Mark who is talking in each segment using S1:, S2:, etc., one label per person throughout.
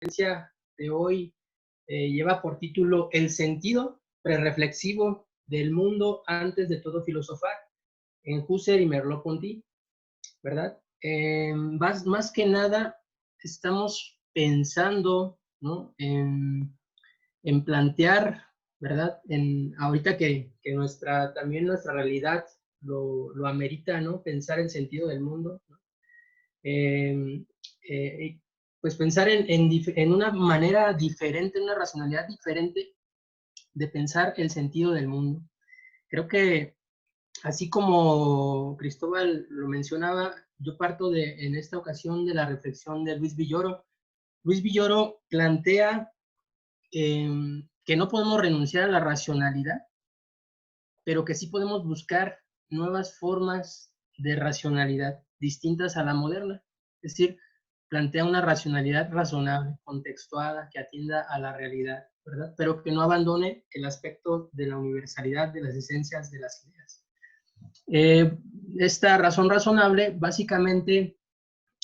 S1: conferencia de hoy lleva por título El sentido prerreflexivo del mundo antes de todo filosofar, en Husserl y Merleau-Ponty, ¿verdad? Más que nada estamos pensando, ¿no?, en plantear, ¿verdad? Ahorita que también nuestra realidad lo amerita, ¿no? Pensar el sentido del mundo, ¿no? Pues pensar en una manera diferente, una racionalidad diferente de pensar el sentido del mundo. Creo que, así como Cristóbal lo mencionaba, yo parto en esta ocasión de la reflexión de Luis Villoro. Luis Villoro plantea que no podemos renunciar a la racionalidad, pero que sí podemos buscar nuevas formas de racionalidad distintas a la moderna. Es decir, plantea una racionalidad razonable, contextuada, que atienda a la realidad, ¿verdad? Pero que no abandone el aspecto de la universalidad de las esencias de las ideas. Esta razón razonable básicamente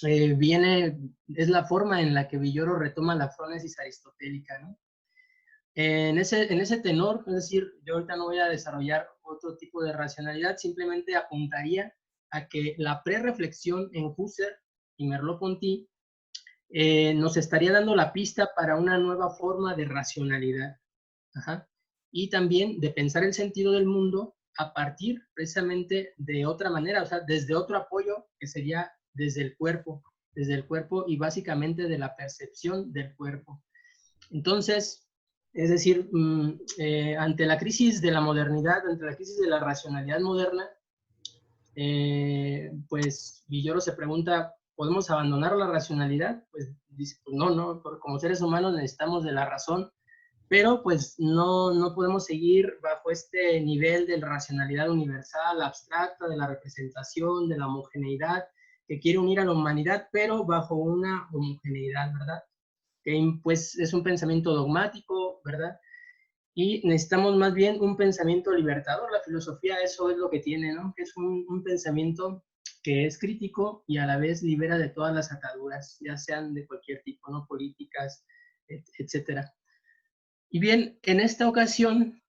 S1: es la forma en la que Villoro retoma la frónesis aristotélica, ¿no? En ese tenor, es decir, yo ahorita no voy a desarrollar otro tipo de racionalidad, simplemente apuntaría a que la prereflexión en Husserl y Merleau-Ponty nos estaría dando la pista para una nueva forma de racionalidad. Ajá. Y también de pensar el sentido del mundo a partir precisamente de otra manera, o sea, desde otro apoyo que sería desde el cuerpo y básicamente de la percepción del cuerpo. Entonces, es decir, ante la crisis de la modernidad, ante la crisis de la racionalidad moderna, pues Villoro se pregunta, ¿podemos abandonar la racionalidad? Pues dice, pues no, como seres humanos necesitamos de la razón, pero pues no podemos seguir bajo este nivel de racionalidad universal, abstracta, de la representación, de la homogeneidad, que quiere unir a la humanidad, pero bajo una homogeneidad, ¿verdad? Que pues es un pensamiento dogmático, ¿verdad? Y necesitamos más bien un pensamiento libertador. La filosofía eso es lo que tiene, ¿no? Que es un pensamiento que es crítico y a la vez libera de todas las ataduras, ya sean de cualquier tipo, ¿no? Políticas, etcétera. Y bien, en esta ocasión,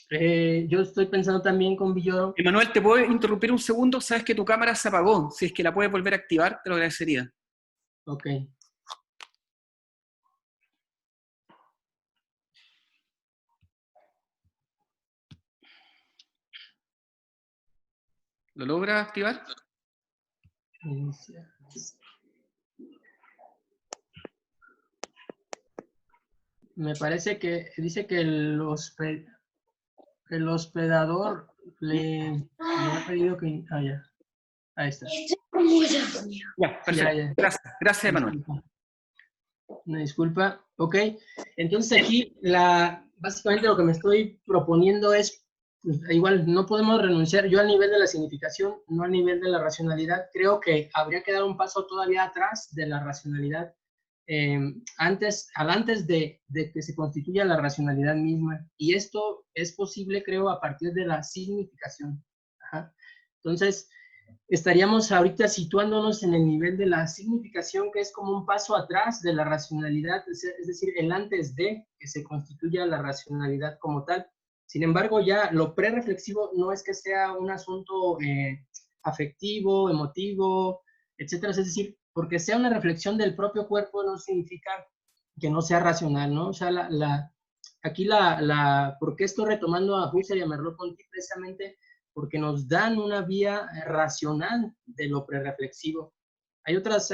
S1: yo estoy pensando también con Villoro.
S2: Emanuel, ¿te puedo interrumpir un segundo? Sabes que tu cámara se apagó. Si es que la puedes volver a activar, te lo agradecería.
S1: Ok.
S2: ¿Lo logra activar?
S1: Me parece que dice que el hospedador le ha pedido que... Ah, ya. Ahí está.
S2: Ya, perfecto.
S1: Ya.
S2: Gracias, Emanuel.
S1: Una disculpa. Ok. Entonces aquí básicamente lo que me estoy proponiendo es, pues, igual no podemos renunciar, yo al nivel de la significación, no al nivel de la racionalidad, creo que habría que dar un paso todavía atrás de la racionalidad, antes de que se constituya la racionalidad misma. Y esto es posible, creo, a partir de la significación. Ajá. Entonces, estaríamos ahorita situándonos en el nivel de la significación, que es como un paso atrás de la racionalidad, es decir, el antes de que se constituya la racionalidad como tal. Sin embargo, ya lo prereflexivo no es que sea un asunto afectivo, emotivo, etcétera. Es decir, porque sea una reflexión del propio cuerpo no significa que no sea racional, ¿no? O sea, aquí ¿por qué estoy retomando a Husserl y a Merleau-Ponty? Precisamente porque nos dan una vía racional de lo prereflexivo. Hay otras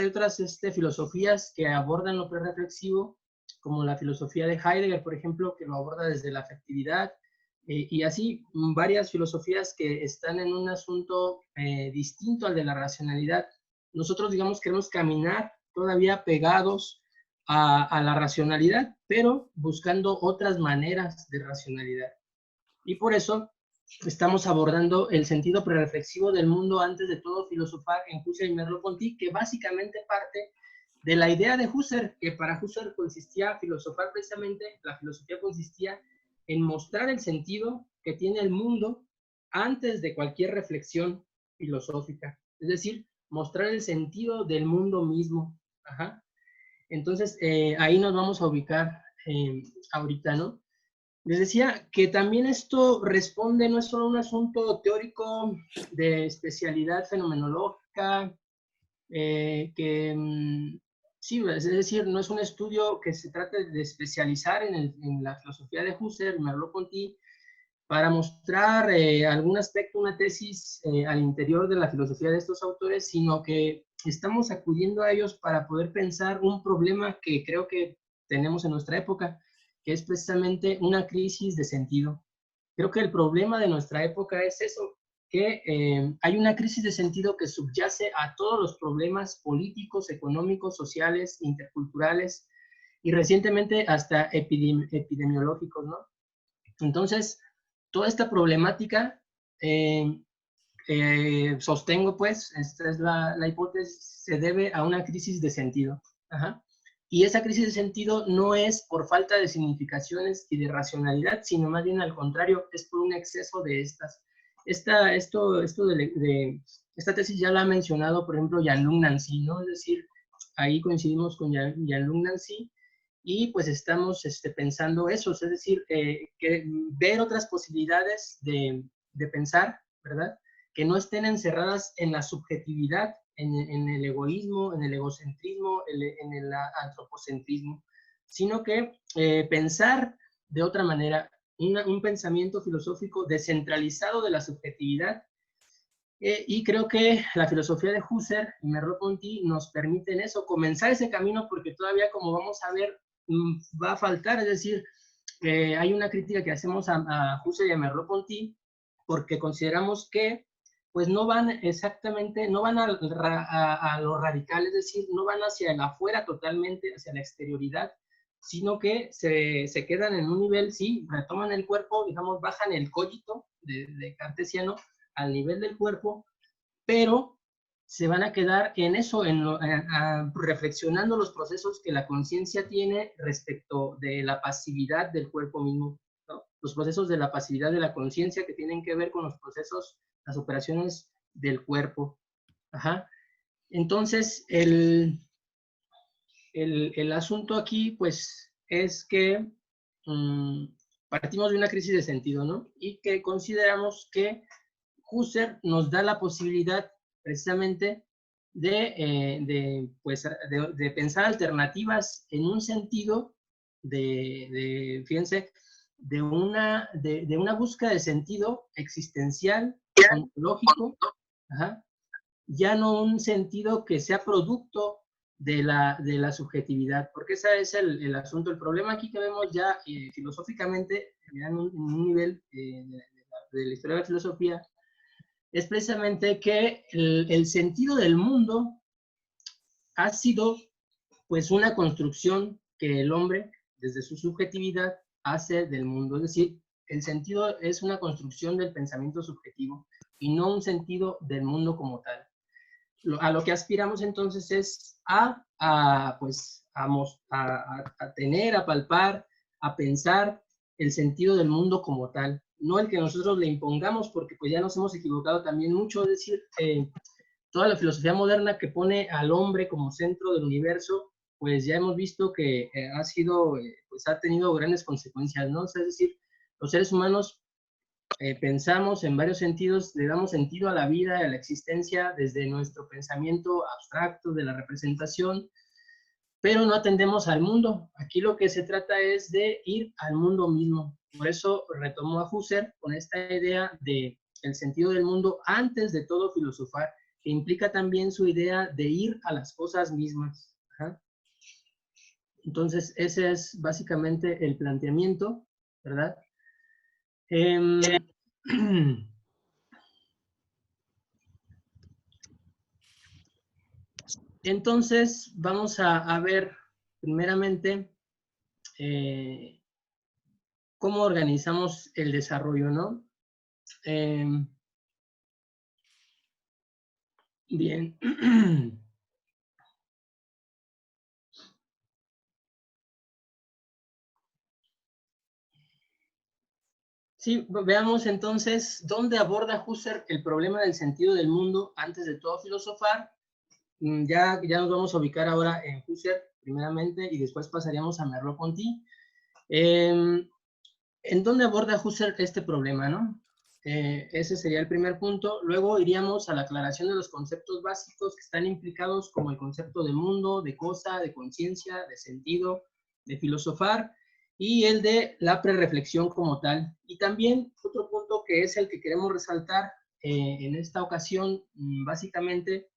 S1: filosofías que abordan lo prereflexivo, como la filosofía de Heidegger, por ejemplo, que lo aborda desde la afectividad, y así varias filosofías que están en un asunto distinto al de la racionalidad. Nosotros, digamos, queremos caminar todavía pegados a la racionalidad, pero buscando otras maneras de racionalidad. Y por eso estamos abordando el sentido prereflexivo del mundo antes de todo filosofar en Husserl y Merleau-Ponty, que básicamente parte de la idea de Husserl, que para Husserl consistía filosofar precisamente, la filosofía consistía en mostrar el sentido que tiene el mundo antes de cualquier reflexión filosófica. Es decir, mostrar el sentido del mundo mismo. Ajá. Entonces, ahí nos vamos a ubicar ahorita, ¿no? Les decía que también esto responde, no es solo un asunto teórico de especialidad fenomenológica, sí, es decir, no es un estudio que se trate de especializar en la filosofía de Husserl, Merleau-Ponty, para mostrar algún aspecto, una tesis al interior de la filosofía de estos autores, sino que estamos acudiendo a ellos para poder pensar un problema que creo que tenemos en nuestra época, que es precisamente una crisis de sentido. Creo que el problema de nuestra época es eso, que hay una crisis de sentido que subyace a todos los problemas políticos, económicos, sociales, interculturales y recientemente hasta epidemiológicos, ¿no? Entonces, toda esta problemática, sostengo pues, esta es la hipótesis, se debe a una crisis de sentido. Ajá. Y esa crisis de sentido no es por falta de significaciones y de racionalidad, sino más bien al contrario, es por un exceso de estas. Esta tesis ya la ha mencionado, por ejemplo, Jean-Luc Nancy, ¿no? Es decir, ahí coincidimos con Jean-Luc Nancy, y pues estamos pensando eso, es decir, que ver otras posibilidades de pensar, ¿verdad? Que no estén encerradas en la subjetividad, en el egoísmo, en el egocentrismo, en el antropocentrismo, sino que pensar de otra manera, un pensamiento filosófico descentralizado de la subjetividad. Y creo que la filosofía de Husserl y Merleau-Ponty nos permiten eso, comenzar ese camino, porque todavía, como vamos a ver, va a faltar. Es decir, hay una crítica que hacemos a Husserl y a Merleau-Ponty porque consideramos que pues no van exactamente, no van a lo radical, es decir, no van hacia el afuera totalmente, hacia la exterioridad, sino que se quedan en un nivel, sí, retoman el cuerpo, digamos, bajan el cogito de cartesiano al nivel del cuerpo, pero se van a quedar en eso, reflexionando los procesos que la conciencia tiene respecto de la pasividad del cuerpo mismo, ¿no? Los procesos de la pasividad de la conciencia que tienen que ver con los procesos, las operaciones del cuerpo. Ajá. Entonces, el asunto aquí, pues, es que partimos de una crisis de sentido, ¿no? Y que consideramos que Husserl nos da la posibilidad precisamente de pensar alternativas en un sentido fíjense, de una búsqueda de sentido existencial, ontológico, ajá, ya no un sentido que sea producto de la subjetividad, porque ese es el asunto. El problema aquí que vemos ya filosóficamente, ya en un nivel de la historia de la filosofía, es precisamente que el sentido del mundo ha sido pues una construcción que el hombre, desde su subjetividad, hace del mundo. Es decir, el sentido es una construcción del pensamiento subjetivo y no un sentido del mundo como tal. A lo que aspiramos entonces es a tener, a palpar, a pensar el sentido del mundo como tal, no el que nosotros le impongamos, porque pues ya nos hemos equivocado también mucho. Es decir, toda la filosofía moderna que pone al hombre como centro del universo, pues ya hemos visto que pues ha tenido grandes consecuencias, ¿no? O sea, es decir, los seres humanos pensamos en varios sentidos, le damos sentido a la vida, a la existencia, desde nuestro pensamiento abstracto de la representación, pero no atendemos al mundo. Aquí lo que se trata es de ir al mundo mismo. Por eso retomó a Husserl con esta idea de el sentido del mundo antes de todo filosofar, que implica también su idea de ir a las cosas mismas. Ajá. Entonces, ese es básicamente el planteamiento, ¿verdad? Entonces, vamos a ver primeramente cómo organizamos el desarrollo, ¿no? Bien. Sí, veamos entonces dónde aborda Husserl el problema del sentido del mundo antes de todo filosofar, ya nos vamos a ubicar ahora en Husserl, primeramente, y después pasaríamos a Merleau-Ponty. ¿En dónde aborda Husserl este problema, no? Ese sería el primer punto. Luego iríamos a la aclaración de los conceptos básicos que están implicados, como el concepto de mundo, de cosa, de conciencia, de sentido, de filosofar, y el de la prerreflexión como tal. Y también otro punto que es el que queremos resaltar en esta ocasión, básicamente,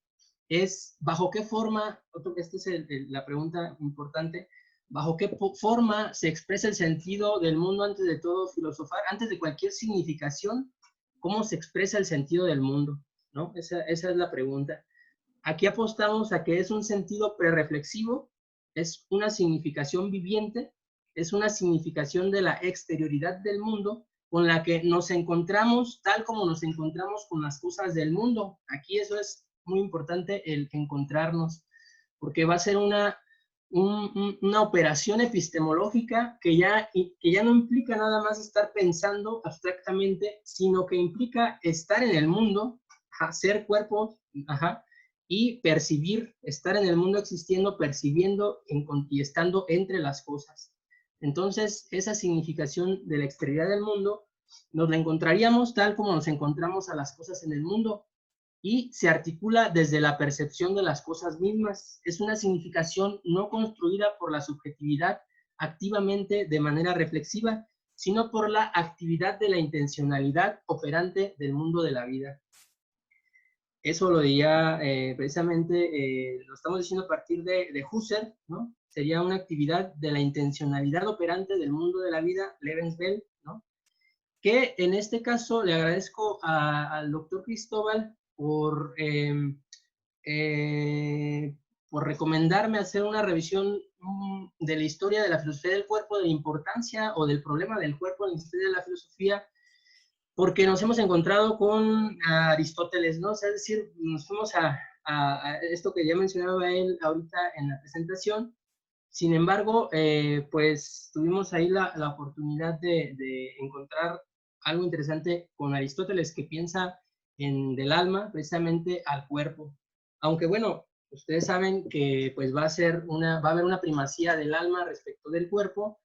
S1: es bajo qué forma, esta es la pregunta importante, bajo qué forma se expresa el sentido del mundo antes de todo filosofar, antes de cualquier significación, cómo se expresa el sentido del mundo, ¿no? Esa es la pregunta. Aquí apostamos a que es un sentido prerreflexivo, es una significación viviente, es una significación de la exterioridad del mundo con la que nos encontramos tal como nos encontramos con las cosas del mundo. Aquí eso es muy importante, el encontrarnos, porque va a ser una operación epistemológica que ya no implica nada más estar pensando abstractamente, sino que implica estar en el mundo, ser cuerpo, y percibir, estar en el mundo existiendo, percibiendo y estando entre las cosas. Entonces, esa significación de la exterioridad del mundo nos la encontraríamos tal como nos encontramos a las cosas en el mundo, y se articula desde la percepción de las cosas mismas. Es una significación no construida por la subjetividad activamente de manera reflexiva, sino por la actividad de la intencionalidad operante del mundo de la vida. Eso lo diría precisamente, lo estamos diciendo a partir de Husserl, ¿no? Sería una actividad de la intencionalidad operante del mundo de la vida, Lebenswelt, ¿no? Que en este caso le agradezco al doctor Cristóbal por recomendarme hacer una revisión de la historia de la filosofía del cuerpo, de la importancia o del problema del cuerpo en la historia de la filosofía, porque nos hemos encontrado con Aristóteles, ¿no? O sea, es decir, nos fuimos a esto que ya mencionaba él ahorita en la presentación. Sin embargo, pues tuvimos ahí la oportunidad de encontrar algo interesante con Aristóteles, que piensa del alma precisamente al cuerpo. Aunque bueno, ustedes saben que pues va a haber una primacía del alma respecto del cuerpo,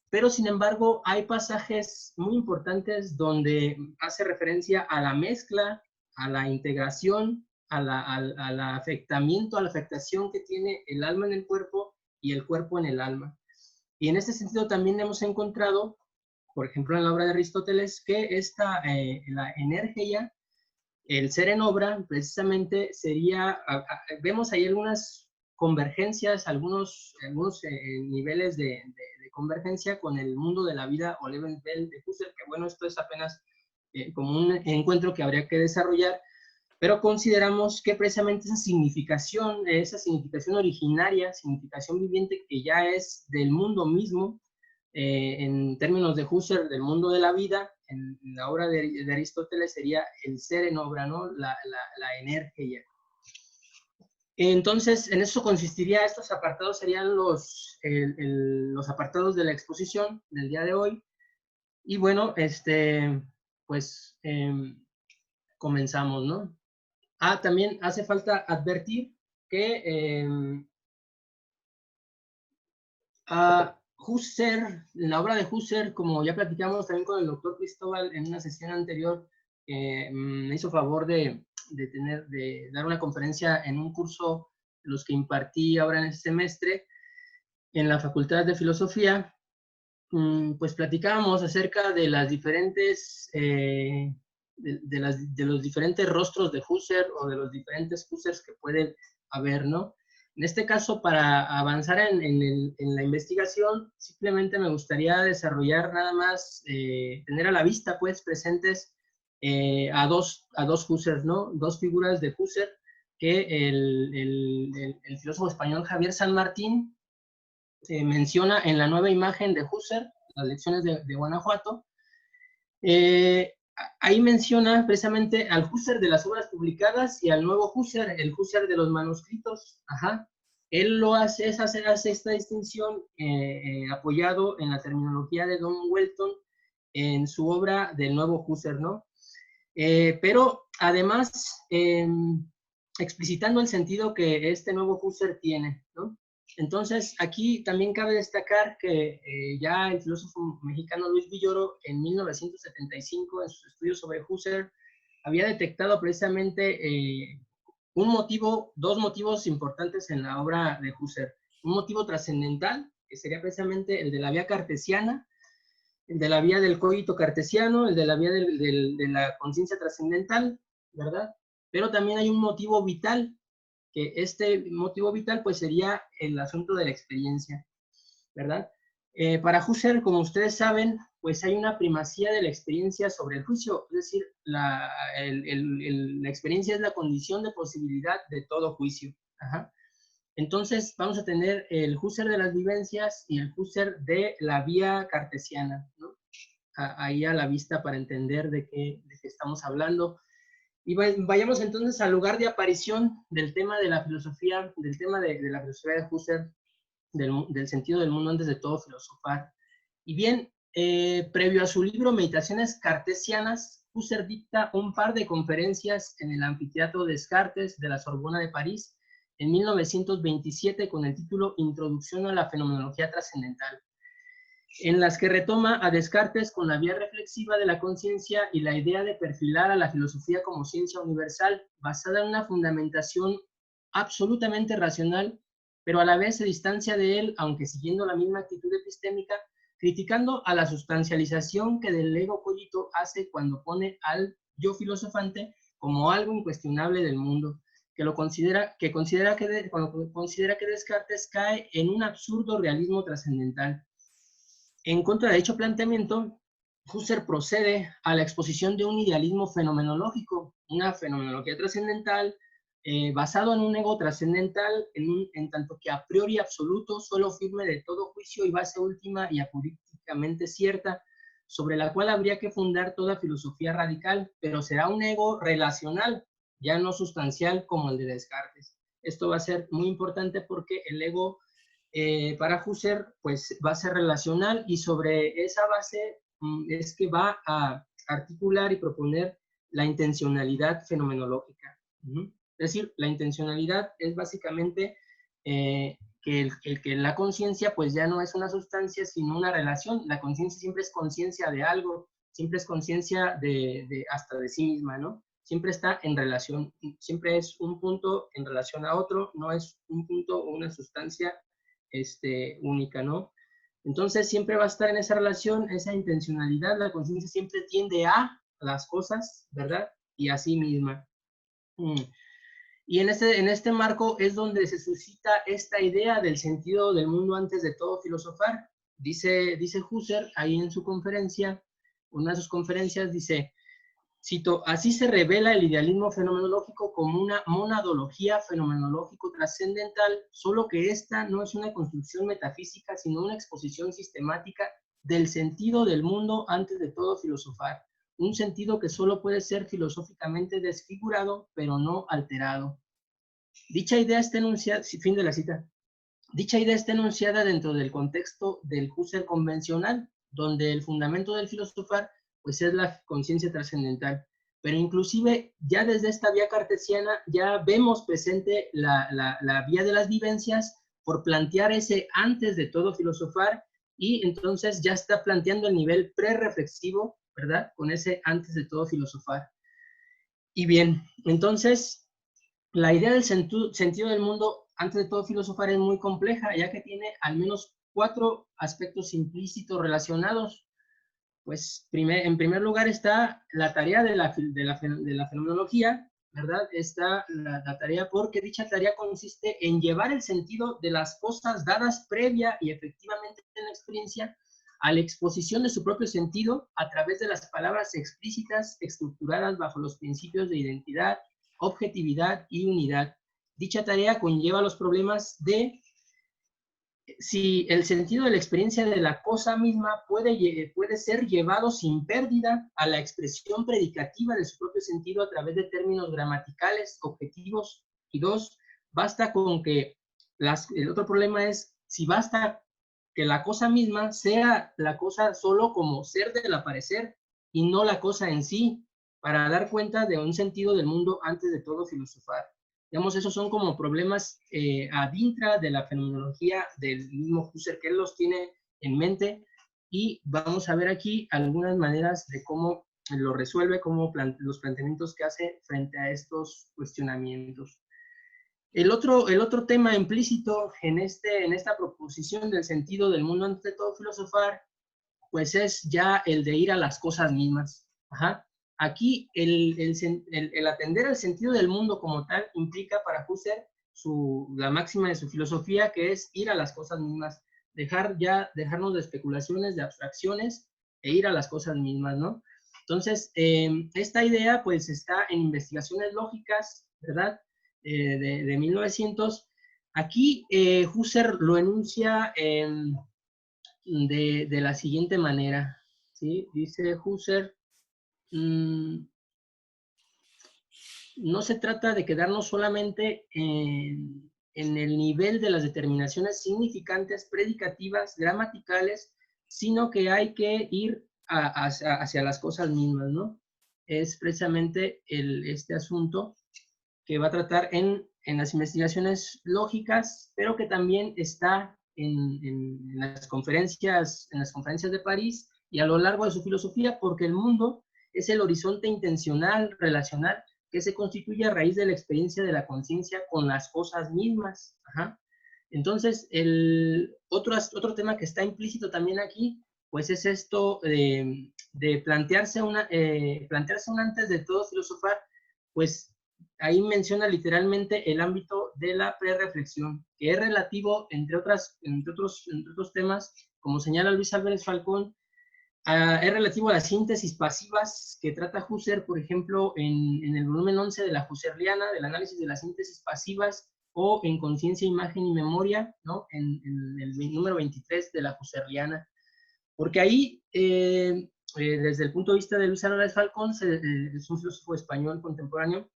S1: pero sin embargo hay pasajes muy importantes donde hace referencia a la mezcla, a la integración, al afectamiento, a la afectación que tiene el alma en el cuerpo y el cuerpo en el alma. Y en este sentido también hemos encontrado, por ejemplo, en la obra de Aristóteles, que la energía, el ser en obra, precisamente sería, vemos ahí algunas convergencias, algunos niveles de convergencia con el mundo de la vida o Lebenswelt de Husserl, que bueno, esto es apenas como un encuentro que habría que desarrollar, pero consideramos que precisamente esa significación originaria, significación viviente que ya es del mundo mismo, en términos de Husserl, del mundo de la vida, en la obra de Aristóteles sería el ser en obra, ¿no? La energía. Entonces, en eso consistiría, estos apartados serían los apartados de la exposición del día de hoy. Y bueno, pues comenzamos, ¿no? También hace falta advertir que Husserl, en la obra de Husserl, como ya platicamos también con el doctor Cristóbal en una sesión anterior, me hizo favor de dar una conferencia en un curso, los que impartí ahora en este semestre, en la Facultad de Filosofía. Pues platicábamos acerca de las diferentes, de los diferentes rostros de Husserl o de los diferentes Husserls que pueden haber, ¿no? En este caso, para avanzar en la investigación, simplemente me gustaría desarrollar nada más, tener a la vista, pues, presentes a dos Husserls, ¿no? Dos figuras de Husserl que el filósofo español Javier San Martín menciona en la nueva imagen de Husserl, las lecciones de Guanajuato. Ahí menciona precisamente al Husserl de las obras publicadas y al nuevo Husserl, el Husserl de los manuscritos. Él hace esta distinción apoyado en la terminología de Don Welton en su obra del nuevo Husserl, ¿no? Pero además, explicitando el sentido que este nuevo Husserl tiene, ¿no? Entonces, aquí también cabe destacar que ya el filósofo mexicano Luis Villoro, en 1975, en sus estudios sobre Husserl, había detectado precisamente dos motivos importantes en la obra de Husserl. Un motivo trascendental, que sería precisamente el de la vía cartesiana, el de la vía del cogito cartesiano, el de la vía de la conciencia trascendental, ¿verdad? Pero también hay un motivo vital, que este motivo vital pues sería el asunto de la experiencia, ¿verdad? Para Husserl, como ustedes saben, pues hay una primacía de la experiencia sobre el juicio, es decir, la experiencia es la condición de posibilidad de todo juicio. Ajá. Entonces vamos a tener el Husserl de las vivencias y el Husserl de la vía cartesiana, ¿no? Ahí a la vista para entender de qué estamos hablando. Y vayamos entonces al lugar de aparición del tema de la filosofía, del tema de la filosofía de Husserl, del sentido del mundo antes de todo filosofar. Y bien, previo a su libro Meditaciones Cartesianas, Husserl dicta un par de conferencias en el Anfiteatro Descartes de la Sorbona de París en 1927 con el título Introducción a la Fenomenología Trascendental, en las que retoma a Descartes con la vía reflexiva de la conciencia y la idea de perfilar a la filosofía como ciencia universal, basada en una fundamentación absolutamente racional, pero a la vez se distancia de él, aunque siguiendo la misma actitud epistémica, criticando a la sustancialización que del ego cogito hace cuando pone al yo filosofante como algo incuestionable del mundo, considera que Descartes cae en un absurdo realismo trascendental. En contra de dicho planteamiento, Husserl procede a la exposición de un idealismo fenomenológico, una fenomenología trascendental, basado en un ego trascendental, en tanto que a priori absoluto, solo firme de todo juicio y base última y apolíticamente cierta, sobre la cual habría que fundar toda filosofía radical, pero será un ego relacional, ya no sustancial como el de Descartes. Esto va a ser muy importante porque el ego para Husserl pues va a ser relacional y sobre esa base es que va a articular y proponer la intencionalidad fenomenológica. Es decir, la intencionalidad es básicamente que la conciencia pues ya no es una sustancia sino una relación. La conciencia siempre es conciencia de algo, siempre es conciencia hasta de sí misma, ¿no? Siempre está en relación, siempre es un punto en relación a otro, no es un punto o una sustancia única, ¿no? Entonces siempre va a estar en esa relación, esa intencionalidad, la conciencia siempre tiende a las cosas, ¿verdad? Y a sí misma. Y en este marco es donde se suscita esta idea del sentido del mundo antes de todo filosofar. Dice Husserl ahí en su conferencia, una de sus conferencias, dice, cito, así se revela el idealismo fenomenológico como una monadología fenomenológico trascendental, solo que esta no es una construcción metafísica, sino una exposición sistemática del sentido del mundo antes de todo filosofar, un sentido que solo puede ser filosóficamente desfigurado, pero no alterado. Dicha idea está enunciada, fin de la cita, dicha idea está enunciada dentro del contexto del Husserl convencional, donde el fundamento del filosofar pues es la conciencia trascendental. Pero inclusive ya desde esta vía cartesiana ya vemos presente la vía de las vivencias por plantear ese antes de todo filosofar y entonces ya está planteando el nivel prereflexivo, ¿verdad? Con ese antes de todo filosofar. Y bien, entonces la idea del sentido del mundo antes de todo filosofar es muy compleja, ya que tiene al menos 4 aspectos implícitos relacionados. Pues en primer lugar está la tarea de la fenomenología, ¿verdad? Está la tarea porque dicha tarea consiste en llevar el sentido de las cosas dadas previa y efectivamente en la experiencia a la exposición de su propio sentido a través de las palabras explícitas estructuradas bajo los principios de identidad, objetividad y unidad. Dicha tarea conlleva los problemas de si el sentido de la experiencia de la cosa misma puede ser llevado sin pérdida a la expresión predicativa de su propio sentido a través de términos gramaticales, objetivos, y 2, basta con que, el otro problema es si basta que la cosa misma sea la cosa solo como ser del aparecer y no la cosa en sí, para dar cuenta de un sentido del mundo antes de todo filosofar. Digamos, esos son como problemas ad intra de la fenomenología del mismo Husserl, que él los tiene en mente, y vamos a ver aquí algunas maneras de cómo lo resuelve, cómo los planteamientos que hace frente a estos cuestionamientos. El otro tema implícito en esta proposición del sentido del mundo ante todo filosofar, pues es ya el de ir a las cosas mismas. Ajá. Aquí el atender al sentido del mundo como tal implica para Husserl la máxima de su filosofía, que es ir a las cosas mismas, dejarnos de especulaciones, de abstracciones, e ir a las cosas mismas, ¿no? Entonces, esta idea pues está en Investigaciones Lógicas, ¿verdad? De 1900. Aquí Husserl lo enuncia de la siguiente manera, ¿sí? Dice Husserl, no se trata de quedarnos solamente en el nivel de las determinaciones significantes, predicativas, gramaticales, sino que hay que ir hacia las cosas mismas, ¿no? Es precisamente este asunto que va a tratar en las investigaciones lógicas, pero que también está en las conferencias de París y a lo largo de su filosofía, porque el mundo es el horizonte intencional, relacional, que se constituye a raíz de la experiencia de la conciencia con las cosas mismas. Ajá. Entonces, otro tema que está implícito también aquí, pues es esto de plantearse un antes de todo filosofar, pues ahí menciona literalmente el ámbito de la prereflexión, que es relativo, entre otros temas, como señala Luis Álvarez Falcón, es relativo a las síntesis pasivas que trata Husserl, por ejemplo, en el volumen 11 de la Husserliana, del análisis de las síntesis pasivas, o en Conciencia, Imagen y Memoria, ¿no? En el número 23 de la Husserliana. Porque ahí, desde el punto de vista de Luis Álvarez Falcón, es un filósofo español contemporáneo,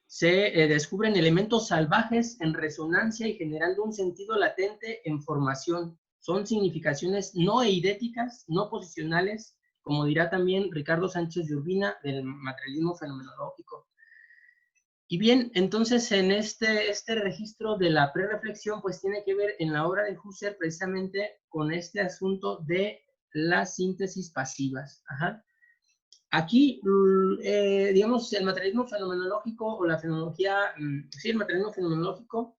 S1: se descubren elementos salvajes en resonancia y generando un sentido latente en formación. Son significaciones no eidéticas, no posicionales, como dirá también Ricardo Sánchez de Urbina, del materialismo fenomenológico. Y bien, entonces en este registro de la prereflexión, pues tiene que ver en la obra de Husserl precisamente con este asunto de las síntesis pasivas. Ajá. Aquí, digamos, el materialismo fenomenológico o la fenomenología, sí, el materialismo fenomenológico,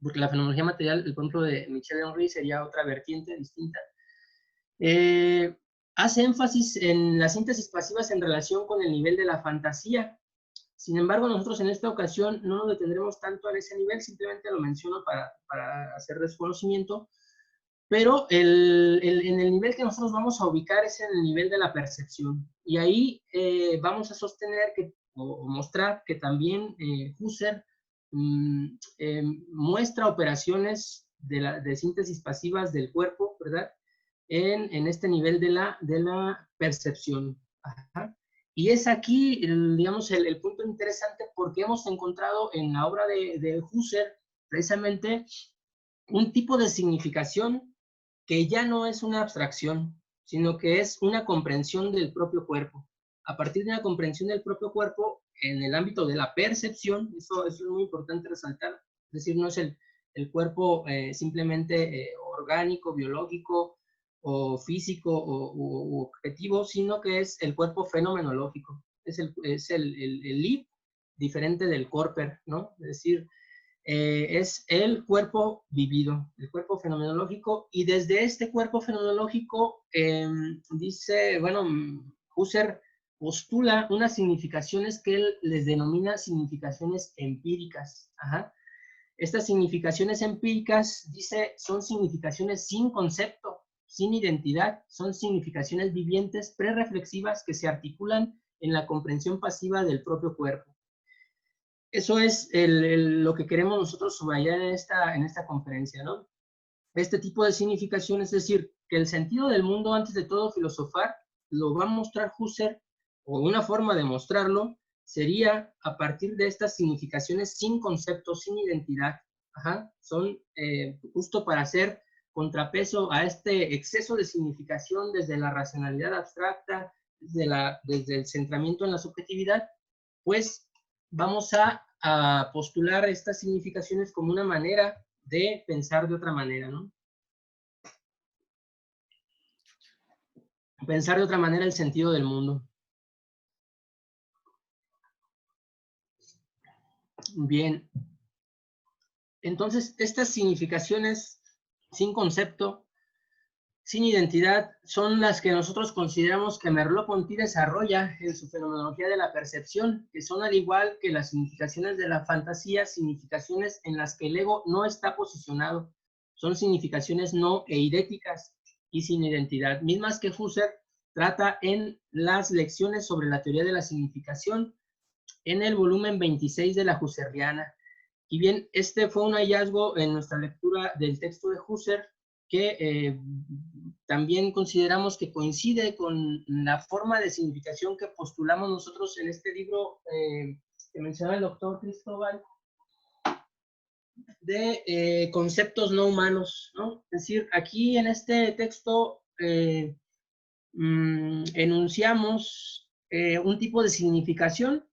S1: porque la fenomenología material, el ejemplo de Michel Henry sería otra vertiente distinta, hace énfasis en las síntesis pasivas en relación con el nivel de la fantasía. Sin embargo, nosotros en esta ocasión no nos detendremos tanto en ese nivel, simplemente lo menciono para hacer desconocimiento, pero en el nivel que nosotros vamos a ubicar es en el nivel de la percepción. Y ahí vamos a sostener o mostrar que también Husserl muestra operaciones de síntesis pasivas del cuerpo, ¿verdad? En este nivel de la percepción. Ajá. Y es aquí, digamos, el punto interesante, porque hemos encontrado en la obra de Husserl precisamente un tipo de significación que ya no es una abstracción, sino que es una comprensión del propio cuerpo. A partir de una comprensión del propio cuerpo en el ámbito de la percepción, eso es muy importante resaltar, es decir, no es el cuerpo simplemente orgánico, biológico o físico o objetivo, sino que es el cuerpo fenomenológico, es el lib diferente del corper, ¿no? Es decir, es el cuerpo vivido, el cuerpo fenomenológico, y desde este cuerpo fenomenológico dice, bueno, Husserl postula unas significaciones que él les denomina significaciones empíricas. Ajá. Estas significaciones empíricas, dice, son significaciones sin concepto, sin identidad, son significaciones vivientes, prereflexivas, que se articulan en la comprensión pasiva del propio cuerpo. Eso es lo que queremos nosotros subrayar en esta conferencia, ¿no? Este tipo de significación, es decir, que el sentido del mundo, antes de todo filosofar, lo va a mostrar Husserl, o una forma de mostrarlo sería a partir de estas significaciones sin concepto, sin identidad. Ajá. Son justo para hacer contrapeso a este exceso de significación desde la racionalidad abstracta, desde el centramiento en la subjetividad, pues vamos a a postular estas significaciones como una manera de pensar de otra manera, ¿no? Pensar de otra manera el sentido del mundo. Bien. Entonces, estas significaciones sin concepto, sin identidad, son las que nosotros consideramos que Merleau-Ponty desarrolla en su fenomenología de la percepción, que son, al igual que las significaciones de la fantasía, significaciones en las que el ego no está posicionado. Son significaciones no eidéticas y sin identidad, mismas que Husserl trata en las lecciones sobre la teoría de la significación en el volumen 26 de la Husserliana. Y bien, este fue un hallazgo en nuestra lectura del texto de Husserl que también consideramos que coincide con la forma de significación que postulamos nosotros en este libro que menciona el doctor Cristóbal, de conceptos no humanos, ¿no? Es decir, aquí en este texto enunciamos un tipo de significación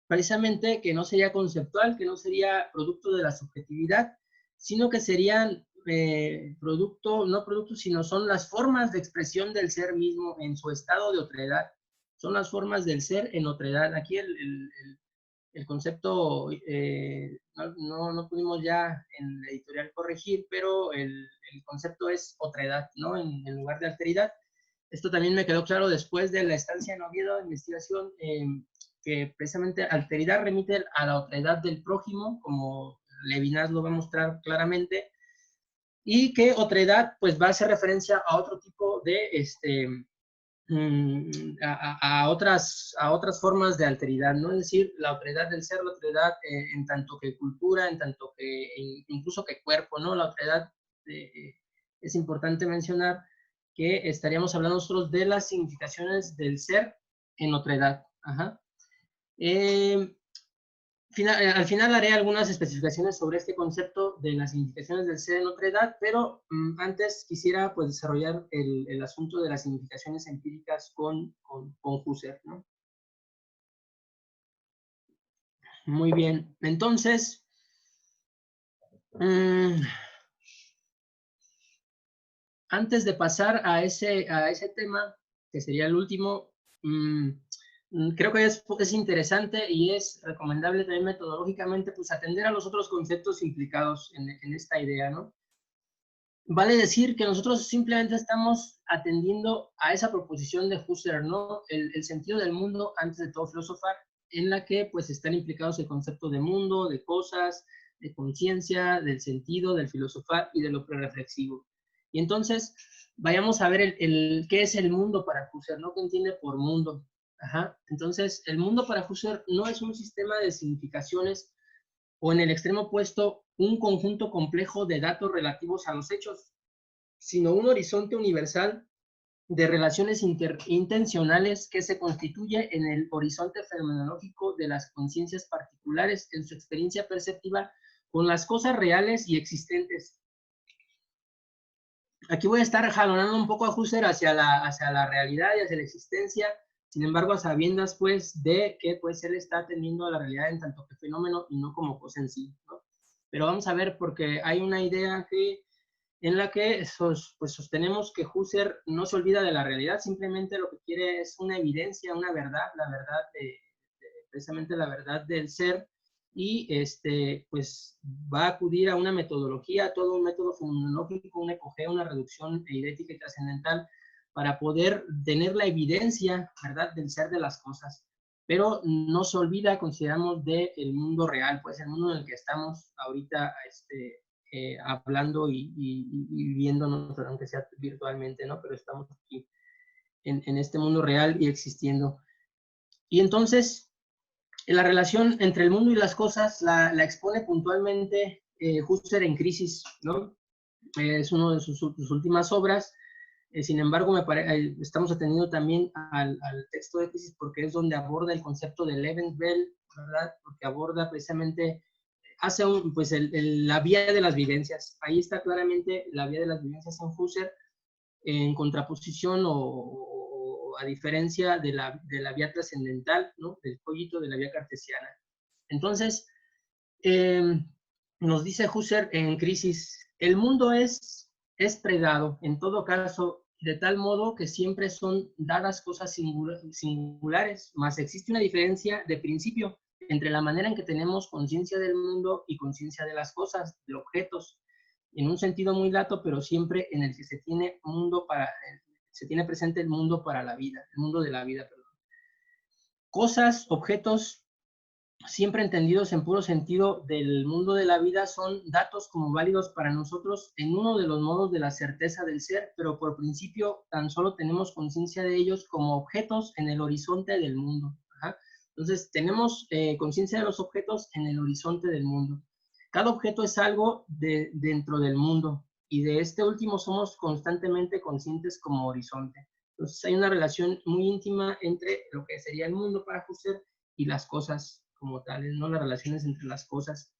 S1: precisamente que no sería conceptual, que no sería producto de la subjetividad, sino que serían no productos, sino son las formas de expresión del ser mismo en su estado de otredad. Son las formas del ser en otredad. Aquí el concepto no pudimos ya en la editorial corregir, pero el concepto es otredad, ¿no? En lugar de alteridad. Esto también me quedó claro después de la estancia en Oviedo de investigación, que precisamente alteridad remite a la otredad del prójimo, como Levinas lo va a mostrar claramente, y que otredad pues va a hacer referencia a otro tipo de, a otras formas de alteridad, ¿no? Es decir, la otredad del ser, la otredad en tanto que cultura, en tanto que incluso que cuerpo, ¿no? La otredad, es importante mencionar que estaríamos hablando nosotros de las significaciones del ser en otredad. Ajá. Al final haré algunas especificaciones sobre este concepto de las significaciones del ser en otredad, pero antes quisiera pues desarrollar el asunto de las significaciones empíricas con Husserl, ¿no? Muy bien, entonces, antes de pasar a ese tema, que sería el último, creo que es interesante y es recomendable también metodológicamente pues atender a los otros conceptos implicados en esta idea, ¿no? Vale decir que nosotros simplemente estamos atendiendo a esa proposición de Husserl, ¿no? El sentido del mundo antes de todo filosofar, en la que pues están implicados el concepto de mundo, de cosas, de conciencia, del sentido, del filosofar y de lo prereflexivo. Y entonces, vayamos a ver qué es el mundo para Husserl, ¿no? ¿Qué entiende por mundo? Ajá. Entonces, el mundo para Husserl no es un sistema de significaciones o en el extremo opuesto, un conjunto complejo de datos relativos a los hechos, sino un horizonte universal de relaciones intencionales que se constituye en el horizonte fenomenológico de las conciencias particulares en su experiencia perceptiva con las cosas reales y existentes. Aquí voy a estar jalonando un poco a Husserl hacia la realidad y hacia la existencia, sin embargo, a sabiendas, pues, de que pues, él está atendiendo a la realidad en tanto que fenómeno y no como cosa en sí, ¿no? Pero vamos a ver, porque hay una idea en la que pues, sostenemos que Husserl no se olvida de la realidad, simplemente lo que quiere es una evidencia, una verdad, la verdad precisamente la verdad del ser, y pues va a acudir a una metodología, a todo un método fenomenológico, una epogea, una reducción eidética y trascendental, para poder tener la evidencia, ¿verdad?, del ser de las cosas. Pero no se olvida, consideramos, del mundo real, pues el mundo en el que estamos ahorita hablando y viéndonos, aunque sea virtualmente, ¿no? Pero estamos aquí en este mundo real y existiendo. Y entonces, la relación entre el mundo y las cosas la expone puntualmente Husserl en Crisis, ¿no? Es una de sus últimas obras. Sin embargo, estamos atendiendo también al texto de Crisis porque es donde aborda el concepto de Lebenswelt, ¿verdad? Porque aborda precisamente, hace pues la vía de las vivencias. Ahí está claramente la vía de las vivencias en Husserl, en contraposición o a diferencia de la vía trascendental, ¿no? Del cogito de la vía cartesiana. Entonces, Nos dice Husserl en Crisis, el mundo es predado, en todo caso, de tal modo que siempre son dadas cosas singulares, mas existe una diferencia de principio entre la manera en que tenemos conciencia del mundo y conciencia de las cosas, de objetos, en un sentido muy lato, pero siempre en el que se tiene presente el mundo para la vida, el mundo de la vida, perdón. Cosas, objetos, siempre entendidos en puro sentido del mundo de la vida, son datos como válidos para nosotros en uno de los modos de la certeza del ser, pero por principio tan solo tenemos conciencia de ellos como objetos en el horizonte del mundo. Ajá. Entonces, tenemos conciencia de los objetos en el horizonte del mundo. Cada objeto es algo dentro del mundo, y de este último somos constantemente conscientes como horizonte. Entonces, hay una relación muy íntima entre lo que sería el mundo para Husserl y las cosas como tales, ¿no? Las relaciones entre las cosas.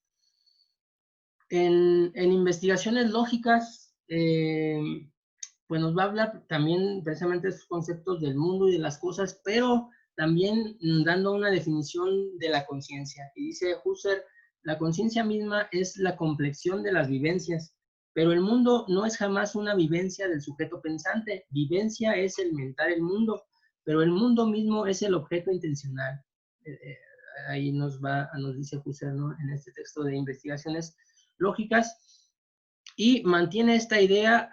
S1: En investigaciones lógicas, pues nos va a hablar también precisamente de estos conceptos del mundo y de las cosas, pero también dando una definición de la conciencia. Y dice Husserl, la conciencia misma es la complexión de las vivencias, pero el mundo no es jamás una vivencia del sujeto pensante. Vivencia es el mentar el mundo, pero el mundo mismo es el objeto intencional. Ahí nos dice Husserl, ¿no? En este texto de investigaciones lógicas, y mantiene esta idea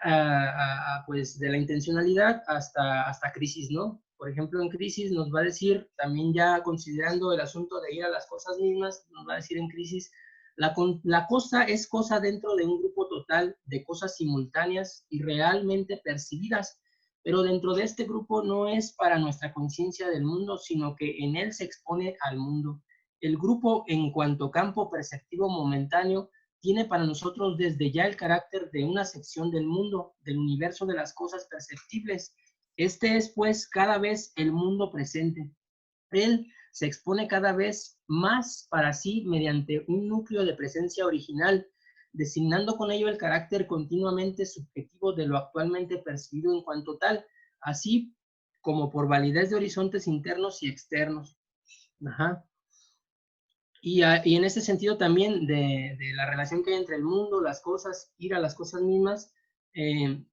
S1: pues de la intencionalidad hasta Crisis, ¿no? Por ejemplo, en Crisis nos va a decir, también ya considerando el asunto de ir a las cosas mismas, nos va a decir en Crisis, la cosa es cosa dentro de un grupo total de cosas simultáneas y realmente percibidas, pero dentro de este grupo no es para nuestra conciencia del mundo, sino que en él se expone al mundo. El grupo, en cuanto campo perceptivo momentáneo, tiene para nosotros desde ya el carácter de una sección del mundo, del universo de las cosas perceptibles. Este es, pues, cada vez el mundo presente. Él se expone cada vez más para sí mediante un núcleo de presencia original, designando con ello el carácter continuamente subjetivo de lo actualmente percibido en cuanto tal, así como por validez de horizontes internos y externos. Ajá. Y en ese sentido también de la relación que hay entre el mundo, las cosas, ir a las cosas mismas, en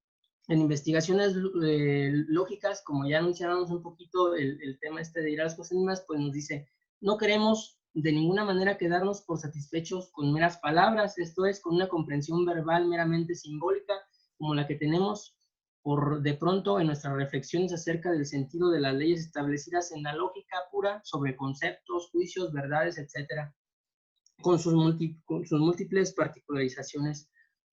S1: investigaciones lógicas, como ya anunciábamos un poquito el tema este de ir a las cosas mismas, pues nos dice, no queremos de ninguna manera quedarnos por satisfechos con meras palabras, esto es, con una comprensión verbal meramente simbólica, como la que tenemos por de pronto en nuestras reflexiones acerca del sentido de las leyes establecidas en la lógica pura sobre conceptos, juicios, verdades, etc., con sus múltiples particularizaciones.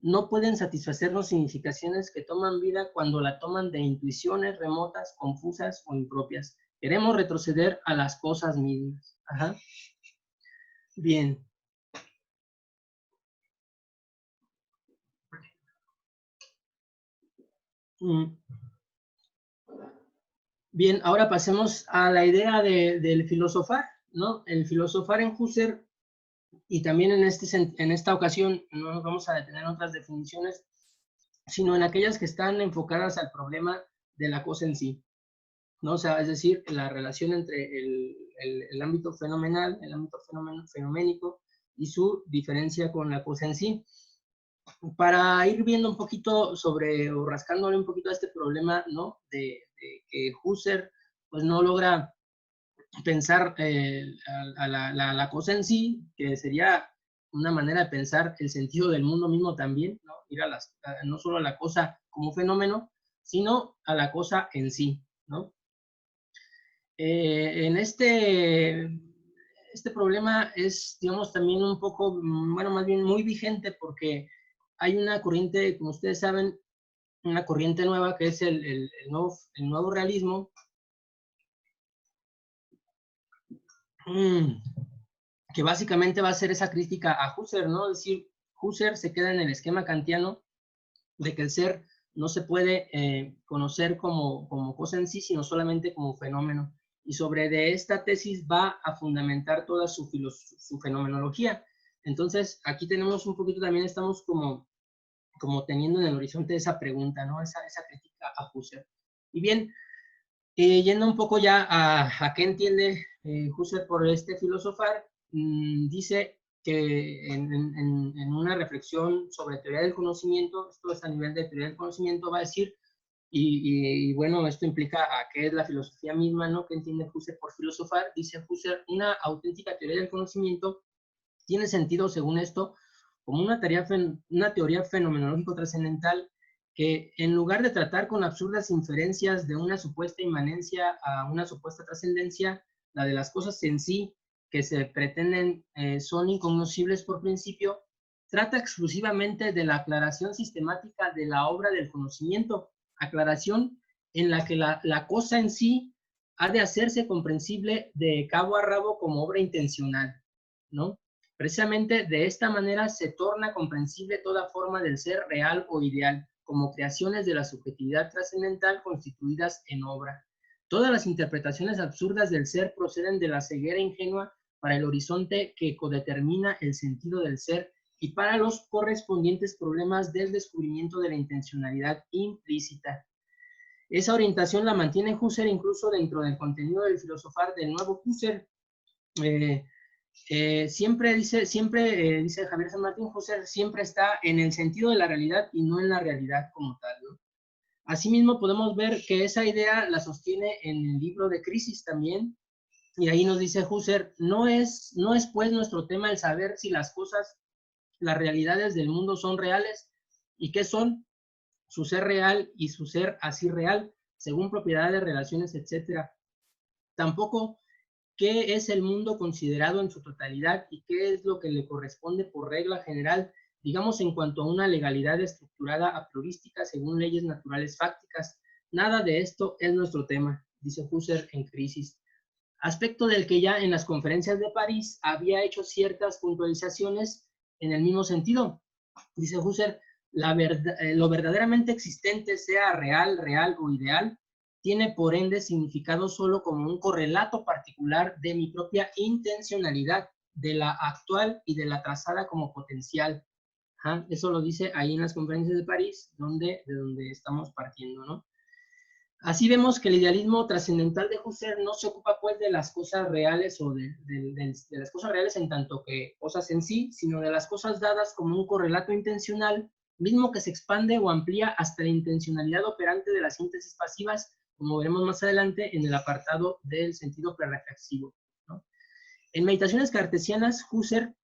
S1: No pueden satisfacernos significaciones que toman vida cuando la toman de intuiciones remotas, confusas o impropias. Queremos retroceder a las cosas mismas. Ajá. Bien. Bien, ahora pasemos a la idea del filosofar, ¿no? El filosofar en Husserl, y también en esta ocasión no nos vamos a detener en otras definiciones, sino en aquellas que están enfocadas al problema de la cosa en sí, ¿no? O sea, es decir, la relación entre el ámbito fenomenal, el ámbito fenoménico y su diferencia con la cosa en sí. Para ir viendo un poquito sobre, o rascándole un poquito a este problema, ¿no? De que Husserl, pues no logra pensar a la cosa en sí, que sería una manera de pensar el sentido del mundo mismo también, ¿no? Ir no solo a la cosa como fenómeno, sino a la cosa en sí, ¿no? En este problema es, digamos, también un poco, bueno, más bien muy vigente porque hay una corriente, como ustedes saben, una corriente nueva que es el nuevo realismo, que básicamente va a ser esa crítica a Husserl, ¿no? Es decir, Husserl se queda en el esquema kantiano de que el ser no se puede conocer como cosa en sí, sino solamente como fenómeno. Y sobre de esta tesis va a fundamentar toda su fenomenología. Entonces, aquí tenemos un poquito, también estamos como teniendo en el horizonte esa pregunta, ¿no? Esa crítica a Husserl. Y bien, yendo un poco ya a qué entiende Husserl por este filosofar, dice que en una reflexión sobre teoría del conocimiento, esto es a nivel de teoría del conocimiento, va a decir, y bueno, esto implica a qué es la filosofía misma, ¿no? ¿Qué entiende Husserl por filosofar? Dice Husserl, una auténtica teoría del conocimiento tiene sentido, según esto, como una teoría fenomenológico trascendental que, en lugar de tratar con absurdas inferencias de una supuesta inmanencia a una supuesta trascendencia, la de las cosas en sí, que se pretenden son incognoscibles por principio, trata exclusivamente de la aclaración sistemática de la obra del conocimiento, aclaración en la que la cosa en sí ha de hacerse comprensible de cabo a rabo como obra intencional, ¿no? Precisamente de esta manera se torna comprensible toda forma del ser real o ideal, como creaciones de la subjetividad trascendental constituidas en obra. Todas las interpretaciones absurdas del ser proceden de la ceguera ingenua para el horizonte que codetermina el sentido del ser y para los correspondientes problemas del descubrimiento de la intencionalidad implícita. Esa orientación la mantiene Husserl incluso dentro del contenido del filosofar del nuevo Husserl. Siempre dice Javier San Martín, Husserl siempre está en el sentido de la realidad y no en la realidad como tal, ¿no? Asimismo, podemos ver que esa idea la sostiene en el libro de Crisis también, y ahí nos dice Husserl, no es pues nuestro tema el saber si las cosas, las realidades del mundo son reales, y qué son su ser real y su ser así real, según propiedades, relaciones, etc. Tampoco qué es el mundo considerado en su totalidad y qué es lo que le corresponde por regla general, digamos en cuanto a una legalidad estructurada a priorística según leyes naturales fácticas. Nada de esto es nuestro tema, dice Husserl en Crisis. Aspecto del que ya en las conferencias de París había hecho ciertas puntualizaciones en el mismo sentido. Dice Husserl, lo verdaderamente existente, sea real o ideal, tiene por ende significado solo como un correlato particular de mi propia intencionalidad, de la actual y de la trazada como potencial. Eso lo dice ahí en las conferencias de París, de donde estamos partiendo, ¿no? Así vemos que el idealismo trascendental de Husserl no se ocupa pues de las cosas reales o de las cosas reales en tanto que cosas en sí, sino de las cosas dadas como un correlato intencional, mismo que se expande o amplía hasta la intencionalidad operante de las síntesis pasivas, como veremos más adelante en el apartado del sentido prereflexivo, ¿no? En Meditaciones Cartesianas, Husserl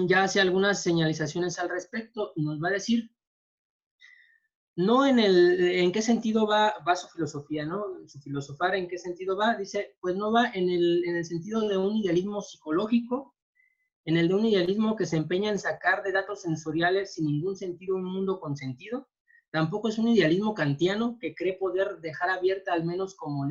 S1: ya hace algunas señalizaciones al respecto y nos va a decir no en qué sentido va su filosofía, ¿no? Su filosofar, ¿en qué sentido va? Dice, pues no va en el sentido de un idealismo psicológico, en el de un idealismo que se empeña en sacar de datos sensoriales sin ningún sentido un mundo con sentido. Tampoco es un idealismo kantiano que cree poder dejar abierta, al menos como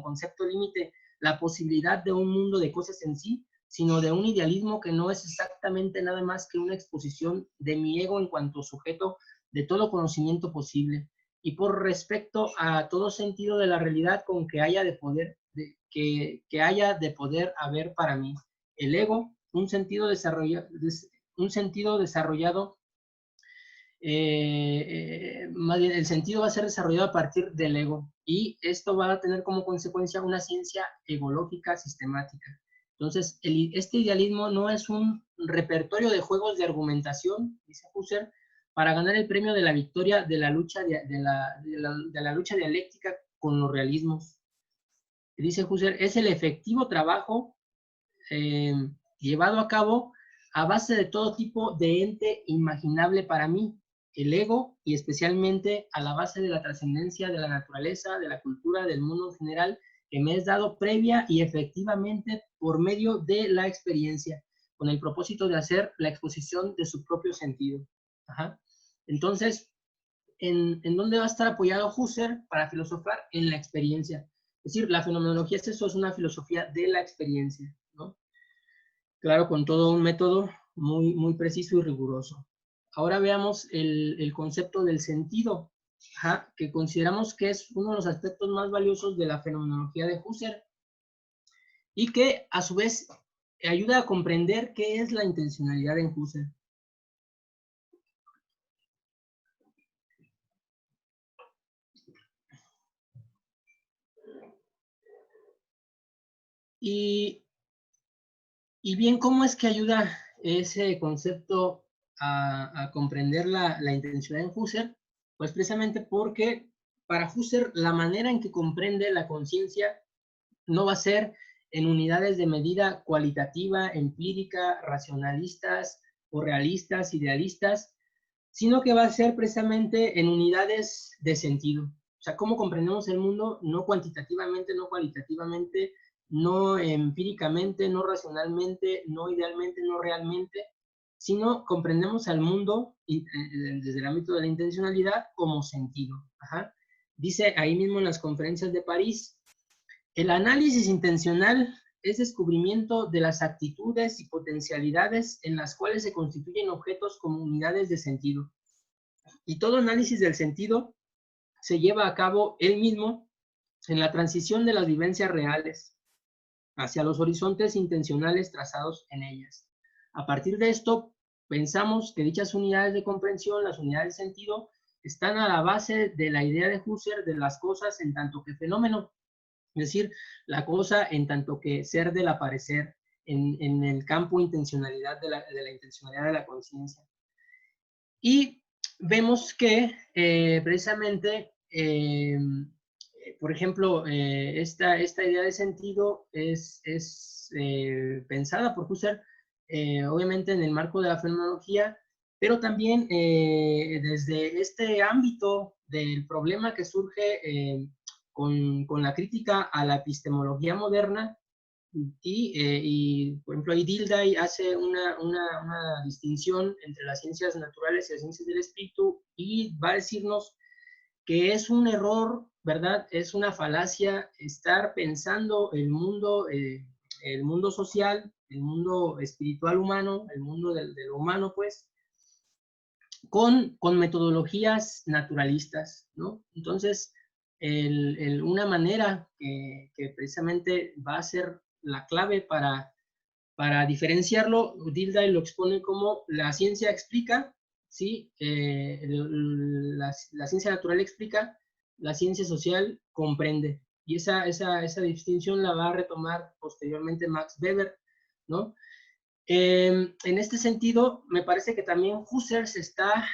S1: concepto límite, la posibilidad de un mundo de cosas en sí, sino de un idealismo que no es exactamente nada más que una exposición de mi ego en cuanto sujeto de todo conocimiento posible, y por respecto a todo sentido de la realidad con que haya de poder, que haya de poder haber para mí. El ego, un sentido desarrollado, más bien el sentido va a ser desarrollado a partir del ego, y esto va a tener como consecuencia una ciencia egológica sistemática. Entonces, este idealismo no es un repertorio de juegos de argumentación, dice Husserl, para ganar el premio de la victoria de la lucha, de la lucha dialéctica con los realismos. Dice Husserl, es el efectivo trabajo llevado a cabo a base de todo tipo de ente imaginable para mí, el ego, y especialmente a la base de la trascendencia de la naturaleza, de la cultura, del mundo en general, que me es dado previa y efectivamente por medio de la experiencia, con el propósito de hacer la exposición de su propio sentido. Entonces, ¿en dónde va a estar apoyado Husserl para filosofar? En la experiencia. Es decir, la fenomenología es eso, es una filosofía de la experiencia, ¿no? Claro, con todo un método muy, muy preciso y riguroso. Ahora veamos el concepto del sentido, que consideramos que es uno de los aspectos más valiosos de la fenomenología de Husserl y que a su vez ayuda a comprender qué es la intencionalidad en Husserl. Y bien, ¿cómo es que ayuda ese concepto a comprender la intencionalidad en Husserl? Pues precisamente porque para Husserl la manera en que comprende la conciencia no va a ser en unidades de medida cualitativa, empírica, racionalistas o realistas, idealistas, sino que va a ser precisamente en unidades de sentido. O sea, cómo comprendemos el mundo, no cuantitativamente, no cualitativamente, no empíricamente, no racionalmente, no idealmente, no realmente, sino comprendemos al mundo desde el ámbito de la intencionalidad como sentido. Ajá. Dice ahí mismo en las conferencias de París, el análisis intencional es descubrimiento de las actitudes y potencialidades en las cuales se constituyen objetos como unidades de sentido. Y todo análisis del sentido se lleva a cabo él mismo en la transición de las vivencias reales hacia los horizontes intencionales trazados en ellas. A partir de esto, pensamos que dichas unidades de comprensión, las unidades de sentido, están a la base de la idea de Husserl de las cosas en tanto que fenómeno, es decir, la cosa en tanto que ser del aparecer, en el campo intencionalidad de la intencionalidad de la conciencia. Y vemos que precisamente, por ejemplo, esta idea de sentido es pensada por Husserl, obviamente en el marco de la fenomenología, pero también desde este ámbito del problema que surge con la crítica a la epistemología moderna, y por ejemplo, ahí Dilday hace una distinción entre las ciencias naturales y las ciencias del espíritu y va a decirnos que es un error, ¿verdad? Es una falacia estar pensando el mundo social, el mundo espiritual humano, el mundo de lo humano, pues, con metodologías naturalistas, ¿no? Entonces, una manera que precisamente va a ser la clave para diferenciarlo, Dilday lo expone como la ciencia explica, ¿sí? La ciencia natural explica, la ciencia social comprende. Y esa distinción la va a retomar posteriormente Max Weber, ¿no? En este sentido, me parece que también Husserl se está,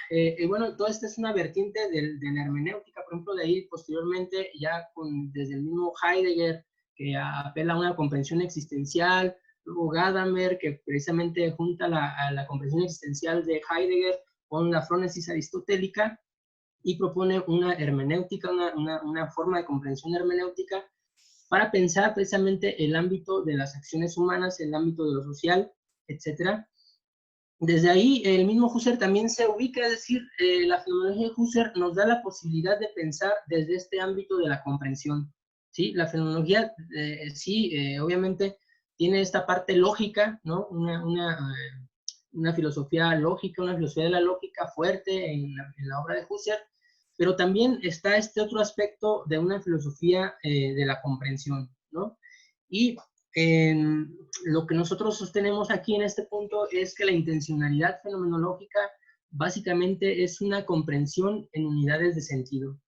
S1: bueno, toda esta es una vertiente de la hermenéutica, por ejemplo, de ahí posteriormente, ya desde el mismo Heidegger, que apela a una comprensión existencial, luego Gadamer, que precisamente junta a la comprensión existencial de Heidegger con la frónesis aristotélica y propone una hermenéutica, una forma de comprensión hermenéutica para pensar precisamente el ámbito de las acciones humanas, el ámbito de lo social, etcétera. Desde ahí, el mismo Husserl también se ubica, es decir, la fenomenología de Husserl nos da la posibilidad de pensar desde este ámbito de la comprensión, ¿sí? La fenomenología, sí, obviamente, tiene esta parte lógica, ¿no? Una filosofía lógica, una filosofía de la lógica fuerte en la obra de Husserl, pero también está este otro aspecto de una filosofía de la comprensión, ¿no? Y lo que nosotros sostenemos aquí en este punto es que la intencionalidad fenomenológica básicamente es una comprensión en unidades de sentido.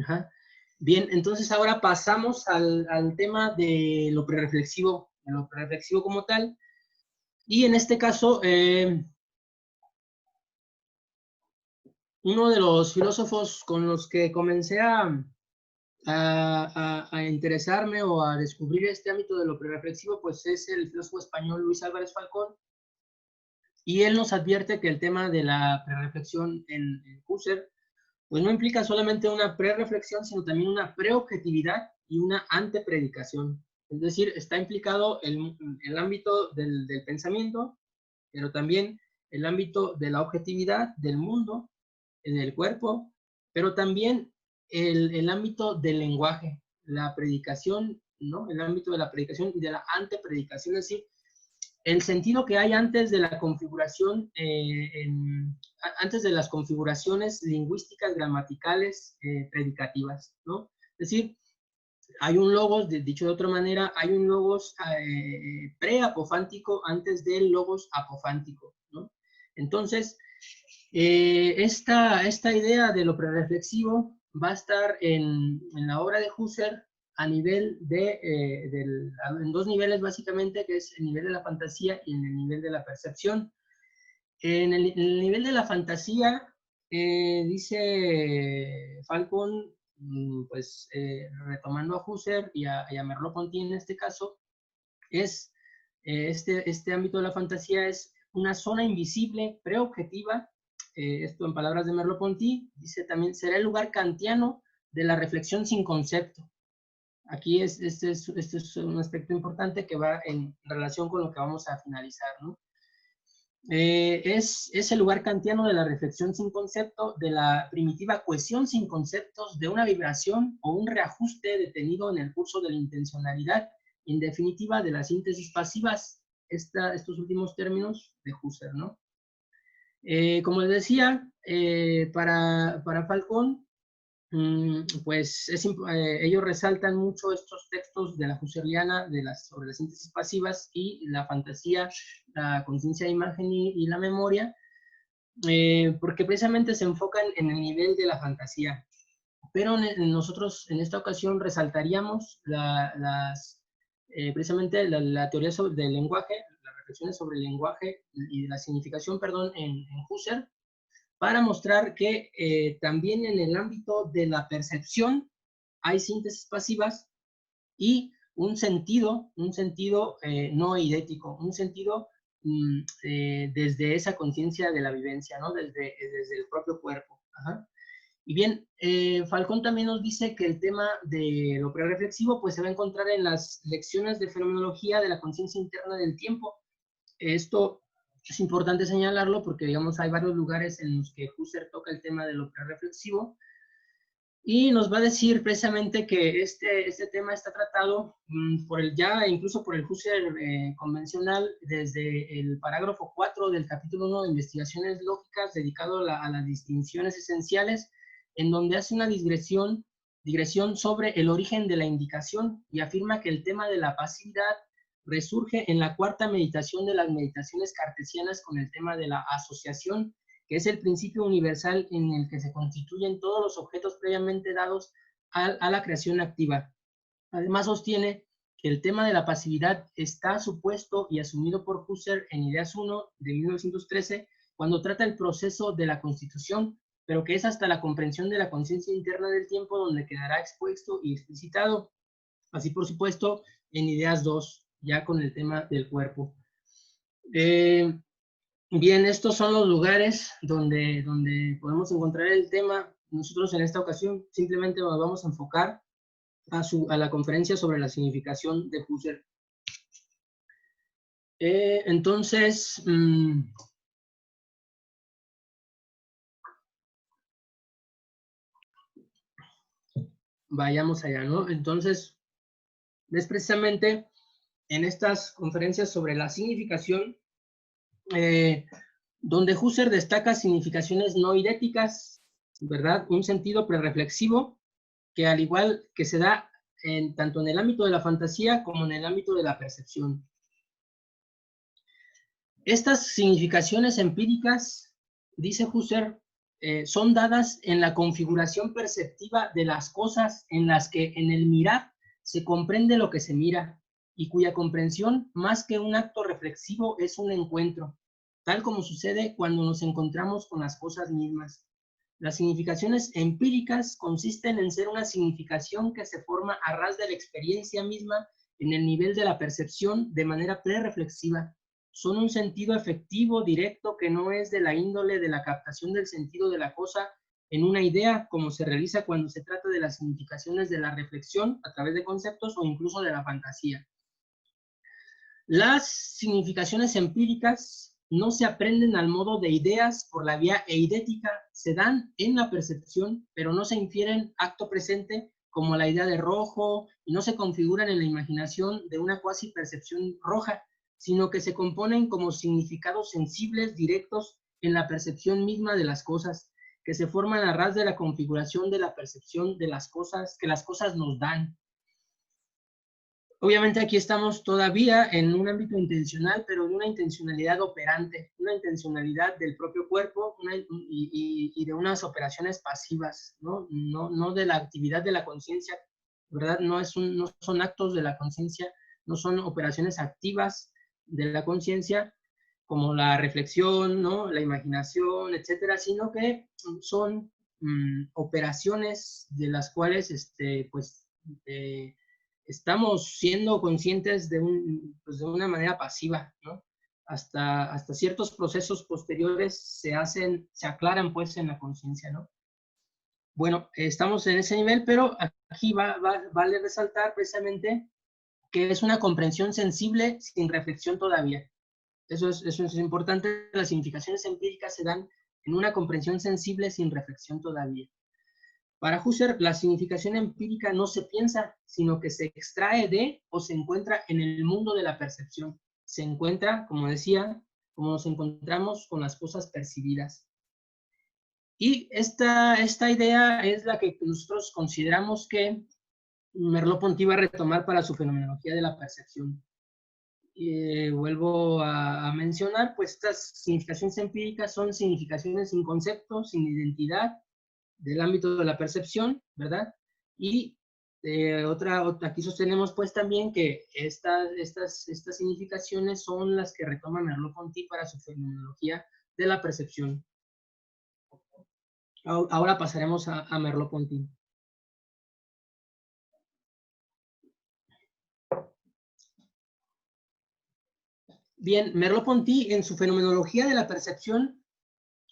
S1: Ajá. Bien, entonces ahora pasamos al tema de lo prereflexivo como tal. Y en este caso, uno de los filósofos con los que comencé a interesarme o a descubrir este ámbito de lo prereflexivo, pues es el filósofo español Luis Álvarez Falcón, y él nos advierte que el tema de la prereflexión en Husserl, pues no implica solamente una prereflexión, sino también una preobjetividad y una antepredicación. Es decir, está implicado el ámbito del pensamiento, pero también el ámbito de la objetividad del mundo, del cuerpo, pero también el ámbito del lenguaje, la predicación, ¿no? El ámbito de la predicación y de la antepredicación, es decir, el sentido que hay antes de la configuración, antes de las configuraciones lingüísticas, gramaticales, predicativas, ¿no? Es decir, hay un logos, dicho de otra manera, hay un logos preapofántico antes del logos apofántico, ¿no? Entonces, esta idea de lo prereflexivo va a estar en la obra de Husserl a nivel en dos niveles básicamente, que es el nivel de la fantasía y en el nivel de la percepción. En el nivel de la fantasía, dice Falcon, pues retomando a Husserl y a Merleau-Ponty en este caso, es este ámbito de la fantasía es una zona invisible, preobjetiva, esto en palabras de Merleau-Ponty, dice también, será el lugar kantiano de la reflexión sin concepto. Aquí este es un aspecto importante que va en relación con lo que vamos a finalizar, ¿no? Es el lugar kantiano de la reflexión sin concepto, de la primitiva cohesión sin conceptos, de una vibración o un reajuste detenido en el curso de la intencionalidad, en definitiva de las síntesis pasivas, estos últimos términos de Husserl, ¿no? Como les decía, para Falcón, pues ellos resaltan mucho estos textos de la husserliana sobre las síntesis pasivas y la fantasía, la conciencia de imagen y la memoria, porque precisamente se enfocan en el nivel de la fantasía. Pero nosotros en esta ocasión resaltaríamos precisamente la teoría del lenguaje, las reflexiones sobre el lenguaje y la significación, perdón, en Husserl, para mostrar que también en el ámbito de la percepción hay síntesis pasivas y un sentido no eidético, un sentido desde esa conciencia de la vivencia, ¿no? Desde el propio cuerpo. Ajá. Y bien, Falcón también nos dice que el tema de lo prereflexivo pues se va a encontrar en las lecciones de fenomenología de la conciencia interna del tiempo. Esto es importante señalarlo porque, digamos, hay varios lugares en los que Husserl toca el tema de lo prereflexivo y nos va a decir precisamente que este tema está tratado incluso por el Husserl convencional convencional desde el parágrafo 4 del capítulo 1 de Investigaciones Lógicas dedicado a las distinciones esenciales, en donde hace una digresión sobre el origen de la indicación y afirma que el tema de la pasividad resurge en la cuarta meditación de las meditaciones cartesianas con el tema de la asociación, que es el principio universal en el que se constituyen todos los objetos previamente dados a la creación activa. Además sostiene que el tema de la pasividad está supuesto y asumido por Husserl en Ideas 1 de 1913, cuando trata el proceso de la constitución, pero que es hasta la comprensión de la conciencia interna del tiempo donde quedará expuesto y explicitado. Así, por supuesto, en Ideas 2, ya con el tema del cuerpo. Bien, estos son los lugares donde podemos encontrar el tema. Nosotros en esta ocasión simplemente nos vamos a enfocar a la conferencia sobre la significación de Husserl. Entonces, vayamos allá, ¿no? Entonces, es precisamente en estas conferencias sobre la significación donde Husserl destaca significaciones no idéticas, ¿verdad? Un sentido prereflexivo que al igual que se da tanto en el ámbito de la fantasía como en el ámbito de la percepción. Estas significaciones empíricas, dice Husserl, son dadas en la configuración perceptiva de las cosas en las que en el mirar se comprende lo que se mira y cuya comprensión, más que un acto reflexivo, es un encuentro, tal como sucede cuando nos encontramos con las cosas mismas. Las significaciones empíricas consisten en ser una significación que se forma a ras de la experiencia misma en el nivel de la percepción de manera prereflexiva. Son un sentido efectivo, directo, que no es de la índole de la captación del sentido de la cosa en una idea, como se realiza cuando se trata de las significaciones de la reflexión a través de conceptos o incluso de la fantasía. Las significaciones empíricas no se aprenden al modo de ideas por la vía eidética, se dan en la percepción, pero no se infieren acto presente como la idea de rojo, y no se configuran en la imaginación de una cuasi percepción roja, sino que se componen como significados sensibles directos en la percepción misma de las cosas, que se forman a ras de la configuración de la percepción de las cosas, que las cosas nos dan. Obviamente aquí estamos todavía en un ámbito intencional, pero de una intencionalidad operante, una intencionalidad del propio cuerpo y de unas operaciones pasivas, ¿no? No de la actividad de la conciencia ¿verdad? No son actos de la conciencia, no son operaciones activas de la conciencia, como la reflexión, ¿no? La imaginación, etcétera, sino que son operaciones de las cuales, pues, estamos siendo conscientes pues, de una manera pasiva, ¿no? Hasta ciertos procesos posteriores se aclaran, pues, en la conciencia, ¿no? Bueno, estamos en ese nivel, pero aquí vale resaltar precisamente que es una comprensión sensible sin reflexión todavía. Eso es importante. Las significaciones empíricas se dan en una comprensión sensible sin reflexión todavía. Para Husserl, la significación empírica no se piensa, sino que se extrae de o se encuentra en el mundo de la percepción. Se encuentra, como decía, como nos encontramos con las cosas percibidas. Y esta idea es la que nosotros consideramos que Merleau-Ponty va a retomar para su fenomenología de la percepción. Vuelvo a mencionar, pues estas significaciones empíricas son significaciones sin concepto, sin identidad, del ámbito de la percepción, ¿verdad? Y aquí sostenemos pues también que estas significaciones son las que retoma Merleau-Ponty para su fenomenología de la percepción. Ahora pasaremos a Merleau-Ponty. Bien, Merleau-Ponty en su fenomenología de la percepción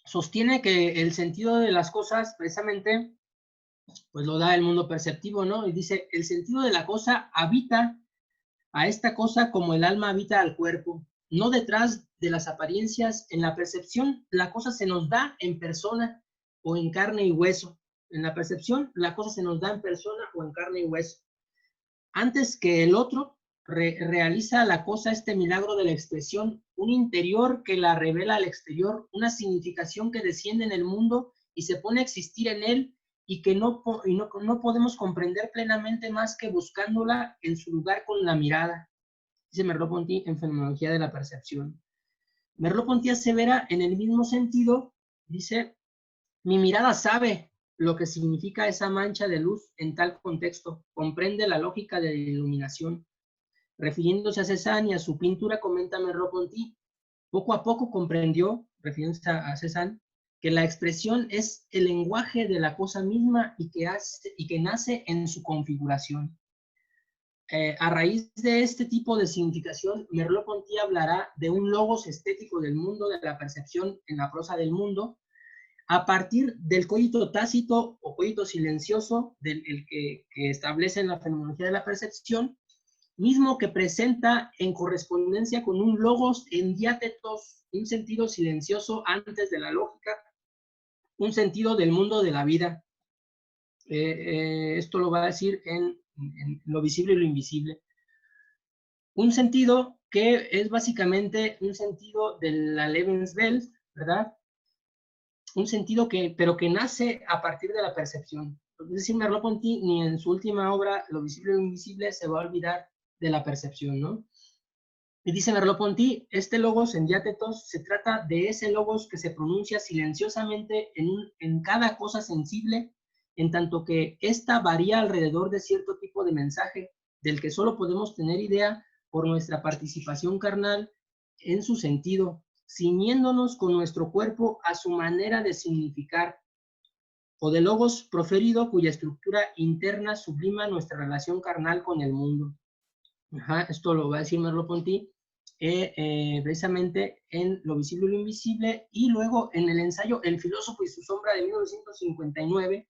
S1: sostiene que el sentido de las cosas precisamente pues lo da el mundo perceptivo, ¿no? Y dice, el sentido de la cosa habita a esta cosa como el alma habita al cuerpo, no detrás de las apariencias. En la percepción, la cosa se nos da en persona o en carne y hueso. En la percepción, la cosa se nos da en persona o en carne y hueso. Antes que el otro, realiza la cosa este milagro de la expresión, un interior que la revela al exterior, una significación que desciende en el mundo y se pone a existir en él, y que no podemos comprender plenamente más que buscándola en su lugar con la mirada. Dice Merleau-Ponty en Fenomenología de la Percepción. Merleau-Ponty asevera en el mismo sentido, dice, mi mirada sabe lo que significa esa mancha de luz en tal contexto, comprende la lógica de la iluminación. Refiriéndose a Cézanne y a su pintura, comenta Merleau-Ponty, poco a poco comprendió, refiriéndose a Cézanne, que la expresión es el lenguaje de la cosa misma y que nace en su configuración. A raíz de este tipo de significación, Merleau-Ponty hablará de un logos estético del mundo de la percepción en la prosa del mundo, a partir del cogito tácito o cogito silencioso, el que establece en la fenomenología de la percepción, mismo que presenta en correspondencia con un logos en diátetos, un sentido silencioso antes de la lógica, un sentido del mundo de la vida. Esto lo va a decir en lo visible y lo invisible. Un sentido que es básicamente un sentido de la Lebenswelt, ¿verdad? Un sentido pero que nace a partir de la percepción. Es decir, Merleau-Ponty ni en su última obra, Lo visible y lo invisible, se va a olvidar de la percepción, ¿no? Y dice Merleau-Ponty, este logos en diátetos se trata de ese logos que se pronuncia silenciosamente en cada cosa sensible, en tanto que ésta varía alrededor de cierto tipo de mensaje, del que solo podemos tener idea por nuestra participación carnal en su sentido, ciñéndonos con nuestro cuerpo a su manera de significar, o de logos proferido cuya estructura interna sublima nuestra relación carnal con el mundo. Ajá, esto lo va a decir Merleau-Ponty precisamente en Lo visible y lo invisible, y luego en el ensayo El filósofo y su sombra de 1959,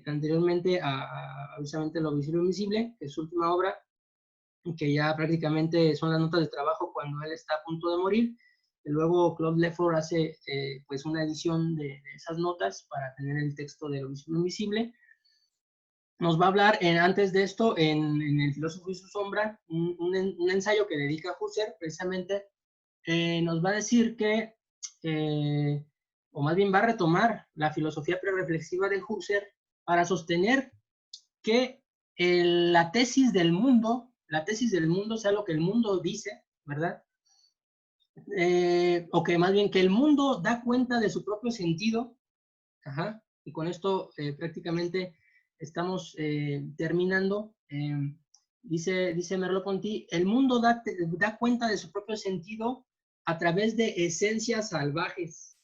S1: anteriormente a precisamente Lo visible y lo invisible, que es su última obra, que ya prácticamente son las notas de trabajo cuando él está a punto de morir. Y luego Claude Lefort hace pues una edición de esas notas para tener el texto de Lo visible y lo invisible. Nos va a hablar antes de esto, en El filósofo y su sombra, un ensayo que dedica Husserl, precisamente, nos va a decir que, o más bien va a retomar la filosofía prereflexiva de Husserl para sostener que la tesis del mundo, sea lo que el mundo dice, ¿verdad? O que más bien que el mundo da cuenta de su propio sentido, ajá, y con esto prácticamente estamos terminando. Dice Merleau-Ponty, el mundo da cuenta de su propio sentido a través de esencias salvajes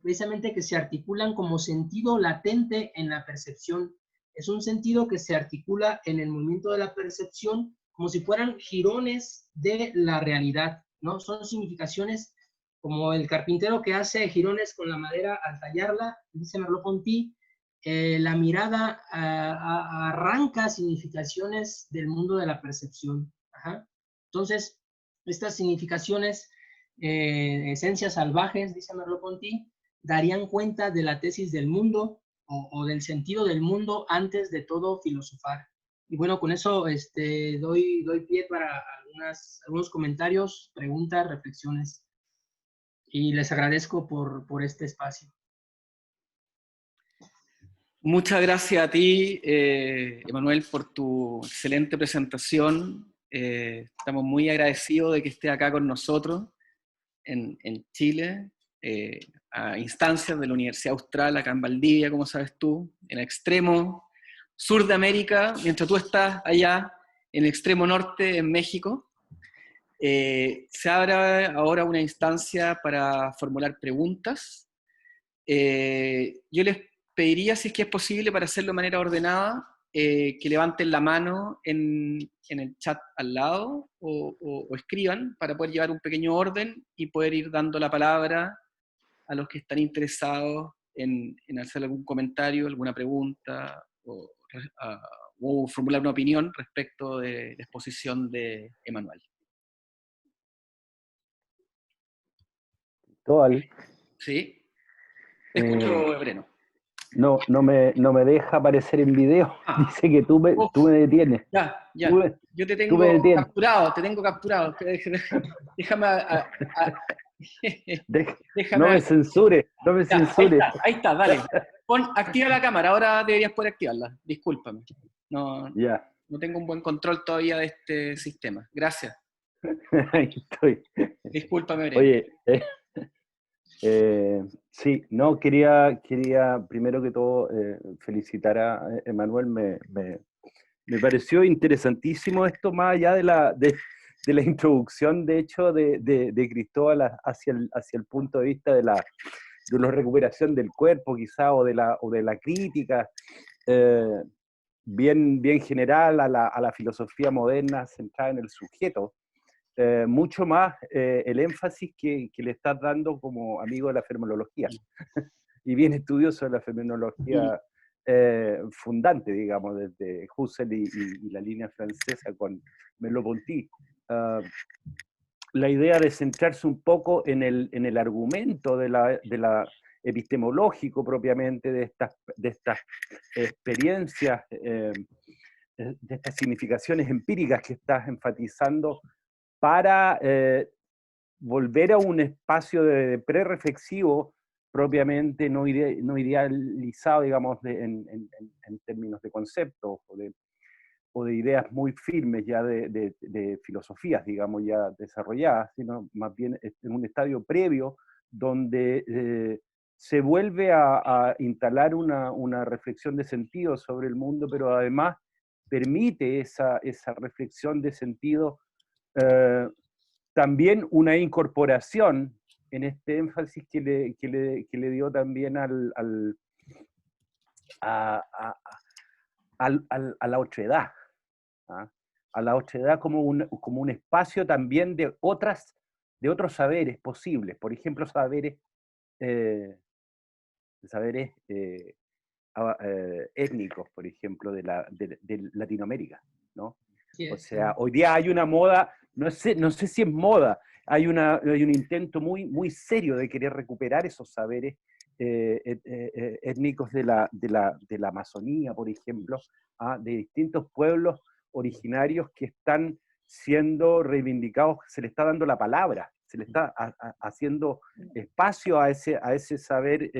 S1: precisamente que se articulan como sentido latente en la percepción. Es un sentido que se articula en el movimiento de la percepción como si fueran jirones de la realidad, ¿no? Son significaciones como el carpintero que hace jirones con la madera al tallarla, dice Merleau-Ponty, la mirada arranca significaciones del mundo de la percepción. Ajá. Entonces, estas significaciones, esencias salvajes, dice Merleau-Ponty, darían cuenta de la tesis del mundo o del sentido del mundo antes de todo filosofar. Y bueno, con eso doy pie para algunos comentarios, preguntas, reflexiones. Y les agradezco por este espacio.
S2: Muchas gracias a ti, Emanuel, por tu excelente presentación. Estamos muy agradecidos de que estés acá con nosotros en Chile, a instancias de la Universidad Austral, acá en Valdivia, como sabes tú, en el extremo sur de América, mientras tú estás allá en el extremo norte, en México. Se abre ahora una instancia para formular preguntas. Yo les pediría, si es que es posible, para hacerlo de manera ordenada, que levanten la mano en el chat al lado o escriban para poder llevar un pequeño orden y poder ir dando la palabra a los que están interesados en hacer algún comentario, alguna pregunta o formular una opinión respecto de la exposición de Emanuel. ¿Sí? Te escucho, Breno.
S3: No me deja aparecer en video. Dice que tú me detienes.
S2: Ya. Yo te tengo capturado. Déjame.
S3: No me censure.
S2: Ahí está, dale. Activa la cámara, ahora deberías poder activarla. Discúlpame. No tengo un buen control todavía de este sistema. Gracias.
S3: Ahí estoy.
S2: Discúlpame, Breno.
S3: Oye, sí, no, quería primero que todo felicitar a Emanuel. Me pareció interesantísimo esto, más allá de la introducción, de hecho, de Cristóbal hacia el punto de vista de la recuperación del cuerpo, quizá, o de la crítica bien general a la filosofía moderna centrada en el sujeto. Mucho más el énfasis que le estás dando como amigo de la fenomenología y bien estudioso de la fenomenología fundante, digamos, desde Husserl y la línea francesa con Merleau-Ponty. La idea de centrarse un poco en el argumento de la epistemológico propiamente de estas experiencias, de estas significaciones empíricas que estás enfatizando, para volver a un espacio de prereflexivo propiamente no idealizado, digamos, en términos de conceptos o de ideas muy firmes ya de filosofías, digamos, ya desarrolladas, sino más bien en un estadio previo donde se vuelve a instalar una reflexión de sentido sobre el mundo, pero además permite esa reflexión de sentido también una incorporación en este énfasis que le dio también a la otredad, ¿ah? A la otredad como un espacio también de otros saberes posibles, por ejemplo, saberes étnicos, por ejemplo, de Latinoamérica, ¿no? O sea, hoy día hay una moda, no sé si es moda, hay un intento muy serio de querer recuperar esos saberes étnicos de la Amazonía, por ejemplo, de distintos pueblos originarios que están siendo reivindicados, se le está dando la palabra, se le está haciendo espacio a ese saber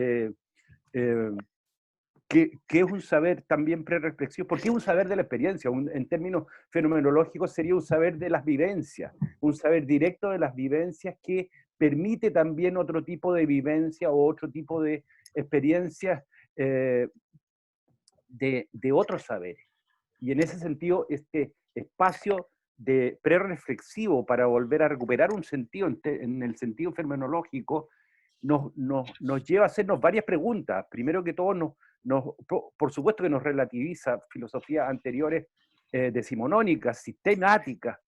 S3: que es un saber también prereflexivo, porque es un saber de la experiencia, en términos fenomenológicos sería un saber de las vivencias, un saber directo de las vivencias que permite también otro tipo de vivencia o otro tipo de experiencias de otros saberes. Y en ese sentido, este espacio de prereflexivo para volver a recuperar un sentido en el sentido fenomenológico nos lleva a hacernos varias preguntas. Primero que todo, por supuesto que nos relativiza filosofías anteriores decimonónicas, sistemáticas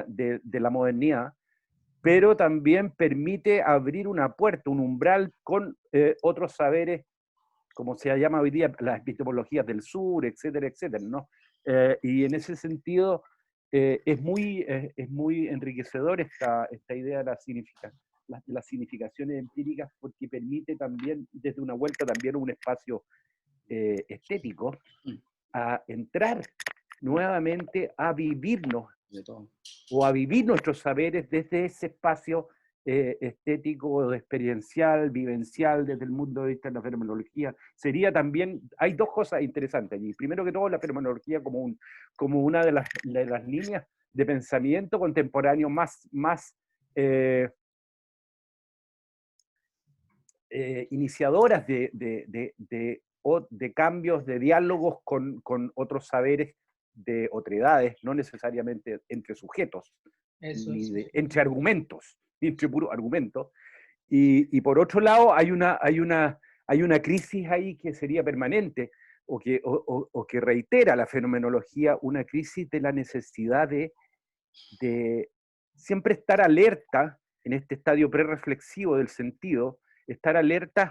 S3: de la modernidad, pero también permite abrir una puerta, un umbral con otros saberes, como se llama hoy día, las epistemologías del sur, etcétera, etcétera, ¿no? Y en ese sentido es muy enriquecedor esta idea de las significaciones empíricas, porque permite también, desde una vuelta también un espacio estético, a entrar nuevamente a vivirnos o a vivir nuestros saberes desde ese espacio estético, experiencial, vivencial, desde el mundo de vista de la fenomenología. Sería también, hay dos cosas interesantes allí. Primero que todo, la fenomenología como una de las líneas de pensamiento contemporáneo más iniciadoras de cambios, de diálogos con otros saberes de otredades, no necesariamente entre sujetos, entre argumentos, entre puros argumentos. Y por otro lado, hay una crisis ahí que sería permanente, o que reitera la fenomenología, una crisis de la necesidad de siempre estar alerta en este estadio prereflexivo del sentido, estar alertas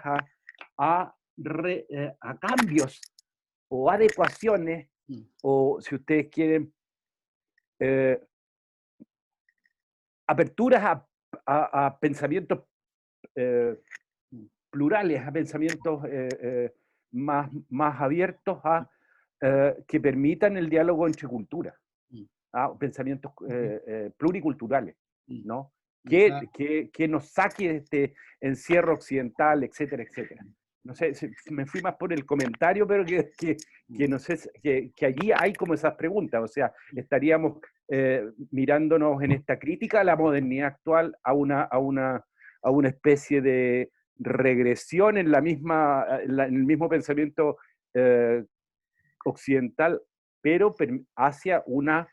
S3: a cambios o adecuaciones, o si ustedes quieren, aperturas a pensamientos plurales, a pensamientos más abiertos, que permitan el diálogo entre culturas, pensamientos pluriculturales, ¿no? Que nos saque de este encierro occidental, etcétera, etcétera. No sé, me fui más por el comentario, pero no sé, que allí hay como esas preguntas. O sea, estaríamos mirándonos en esta crítica a la modernidad actual a una especie de regresión en en el mismo pensamiento occidental, pero hacia un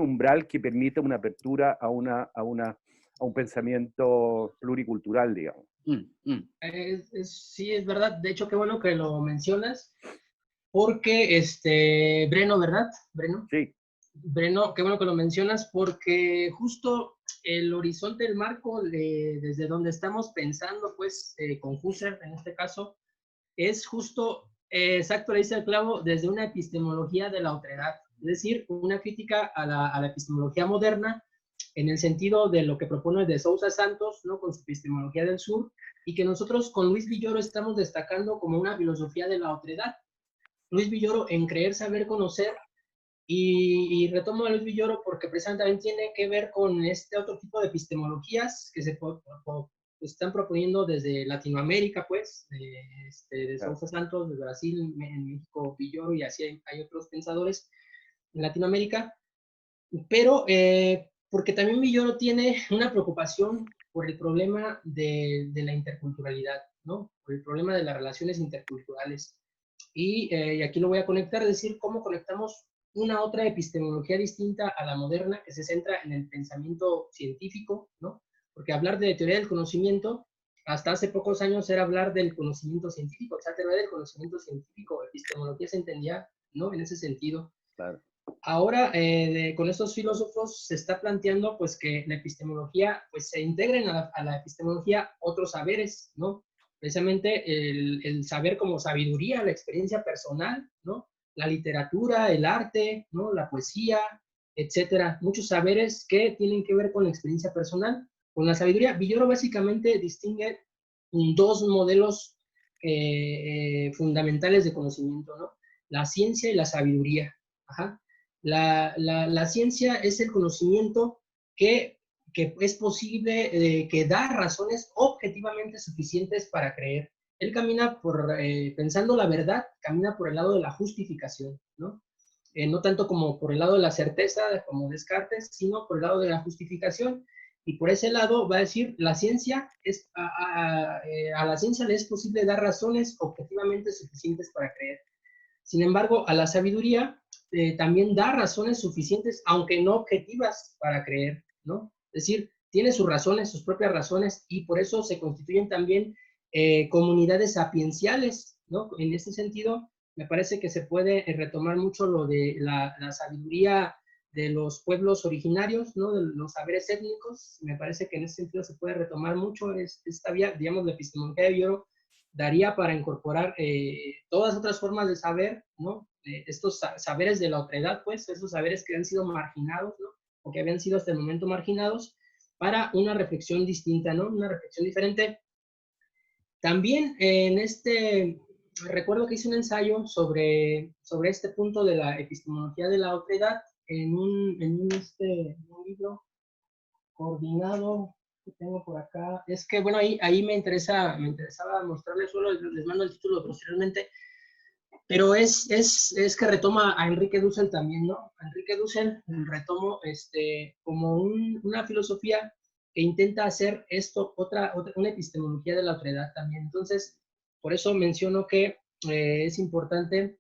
S3: umbral que permite una apertura a un pensamiento pluricultural, digamos.
S1: Sí, es verdad. De hecho, qué bueno que lo mencionas, porque Breno, ¿verdad? Breno.
S3: Sí.
S1: Breno, qué bueno que lo mencionas, porque justo el horizonte, el marco desde donde estamos pensando, pues, con Husserl en este caso, es justo, exacto, le dice el clavo, desde una epistemología de la otredad, es decir, una crítica a la epistemología moderna, en el sentido de lo que propone de Sousa Santos, ¿no? Con su epistemología del sur, y que nosotros con Luis Villoro estamos destacando como una filosofía de la otredad. Luis Villoro en creer, saber, conocer, y retomo a Luis Villoro porque precisamente también tiene que ver con este otro tipo de epistemologías que se están proponiendo desde Latinoamérica, pues, de Sousa Santos, de Brasil, en México Villoro, y así hay otros pensadores en Latinoamérica, pero porque también Villoro tiene una preocupación por el problema de la interculturalidad, ¿no? Por el problema de las relaciones interculturales. Y aquí lo voy a conectar, es decir, cómo conectamos una otra epistemología distinta a la moderna que se centra en el pensamiento científico, ¿no? Porque hablar de teoría del conocimiento, hasta hace pocos años era hablar del conocimiento científico, o sea, teoría del conocimiento científico, epistemología se entendía, ¿no? En ese sentido.
S3: Claro.
S1: Ahora, con estos filósofos se está planteando, pues, que la epistemología, pues, se integren a la epistemología otros saberes, ¿no? Precisamente el saber como sabiduría, la experiencia personal, ¿no? La literatura, el arte, ¿no? La poesía, etcétera. Muchos saberes que tienen que ver con la experiencia personal, con la sabiduría. Villoro básicamente distingue dos modelos fundamentales de conocimiento, ¿no? La ciencia y la sabiduría. Ajá. La ciencia es el conocimiento que es posible, que da razones objetivamente suficientes para creer. Él camina pensando la verdad, camina por el lado de la justificación, ¿no? No tanto como por el lado de la certeza, como Descartes, sino por el lado de la justificación. Y por ese lado va a decir, la ciencia a la ciencia le es posible dar razones objetivamente suficientes para creer. Sin embargo, a la sabiduría también da razones suficientes, aunque no objetivas, para creer, ¿no? Es decir, tiene sus razones, sus propias razones, y por eso se constituyen también comunidades sapienciales, ¿no? En este sentido, me parece que se puede retomar mucho lo de la sabiduría de los pueblos originarios, ¿no? De los saberes étnicos. Me parece que en ese sentido se puede retomar mucho esta vía, digamos, la epistemología de Villoro daría para incorporar todas otras formas de saber, ¿no? Estos saberes de la otredad, pues, esos saberes que han sido marginados, ¿no? O que habían sido hasta el momento marginados, para una reflexión distinta, ¿no? Una reflexión diferente. También recuerdo que hice un ensayo sobre este punto de la epistemología de la otredad en un libro coordinado que tengo por acá. Es que, bueno, ahí me interesaba mostrarles, solo les mando el título posteriormente, pero es que retoma a Enrique Dussel también, ¿no? A Enrique Dussel retomo como una filosofía que intenta hacer esto, una epistemología de la otredad también. Entonces, por eso menciono que es importante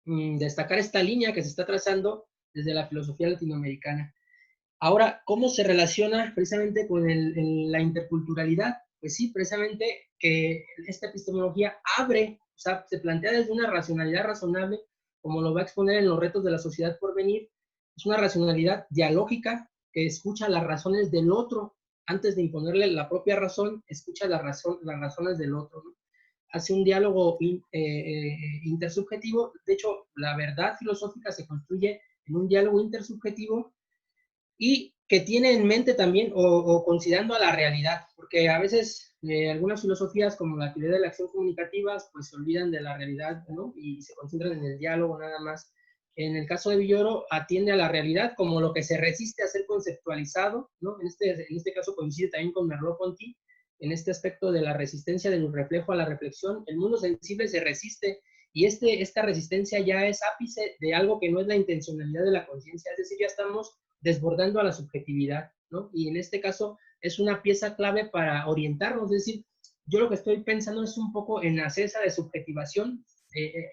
S1: destacar esta línea que se está trazando desde la filosofía latinoamericana. Ahora, ¿cómo se relaciona precisamente con la interculturalidad? Pues sí, precisamente que esta epistemología abre, o sea, se plantea desde una racionalidad razonable, como lo va a exponer en los retos de la sociedad por venir. Es una racionalidad dialógica que escucha las razones del otro. Antes de imponerle la propia razón, escucha las razones del otro, ¿no? Hace un diálogo intersubjetivo. De hecho, la verdad filosófica se construye en un diálogo intersubjetivo y que tiene en mente también o considerando a la realidad, porque a veces algunas filosofías como la teoría de la acción comunicativa pues se olvidan de la realidad, ¿no? Y se concentran en el diálogo nada más. En el caso de Villoro atiende a la realidad como lo que se resiste a ser conceptualizado, ¿no? En este caso coincide también con Merleau-Ponty, en este aspecto de la resistencia del reflejo a la reflexión. El mundo sensible se resiste y esta resistencia ya es ápice de algo que no es la intencionalidad de la conciencia, es decir, ya estamos desbordando a la subjetividad, ¿no? Y en este caso es una pieza clave para orientarnos, es decir, yo lo que estoy pensando es un poco en hacer esa desubjetivación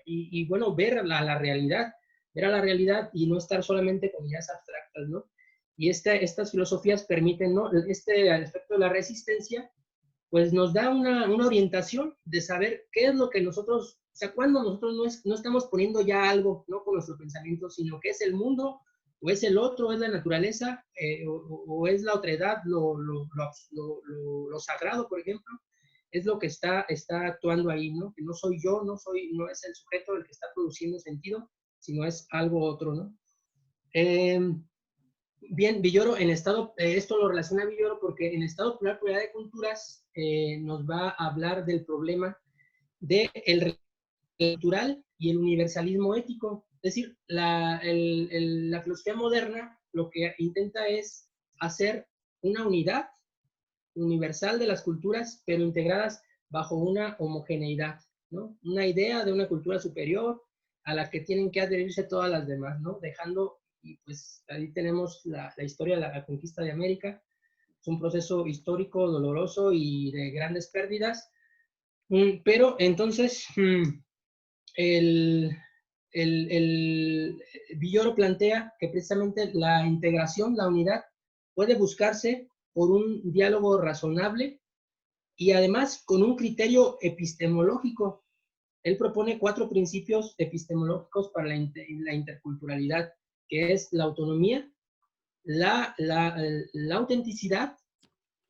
S1: y bueno, ver a la realidad y no estar solamente con ideas abstractas, ¿no? Y estas filosofías permiten, ¿no? Este aspecto de la resistencia, pues nos da una orientación de saber qué es lo que nosotros, o sea, cuando nosotros no estamos poniendo ya algo, ¿no? Con nuestro pensamiento, sino que es el mundo, o es el otro, es la naturaleza, o es la otredad, lo sagrado, por ejemplo, es lo que está actuando ahí, ¿no? Que no soy yo, no es el sujeto el que está produciendo sentido, sino es algo otro, ¿no? Bien, Villoro, esto lo relaciona a Villoro porque en Estado Plural, Pluralidad de Culturas nos va a hablar del problema del cultural y el universalismo ético. Es decir, la filosofía moderna lo que intenta es hacer una unidad universal de las culturas, pero integradas bajo una homogeneidad, ¿no? Una idea de una cultura superior a la que tienen que adherirse todas las demás, ¿no? Dejando, y pues ahí tenemos la historia de la conquista de América. Es un proceso histórico, doloroso y de grandes pérdidas. Pero entonces, Villoro plantea que precisamente la integración, la unidad, puede buscarse por un diálogo razonable y además con un criterio epistemológico. Él propone 4 principios epistemológicos para la interculturalidad, que es la autonomía, la autenticidad,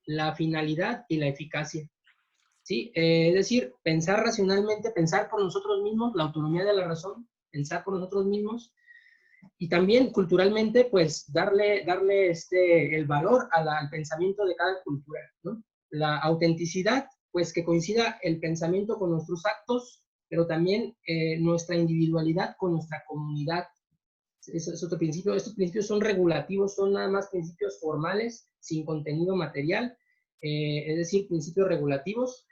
S1: la finalidad y la eficacia. ¿Sí? Es decir, pensar racionalmente, pensar por nosotros mismos, la autonomía de la razón, pensar por nosotros mismos, y también culturalmente, pues darle el valor al pensamiento de cada cultura, ¿no? La autenticidad, pues que coincida el pensamiento con nuestros actos, pero también nuestra individualidad con nuestra comunidad. Eso es otro principio. Estos principios son regulativos, son nada más principios formales, sin contenido material, es decir, principios regulativos.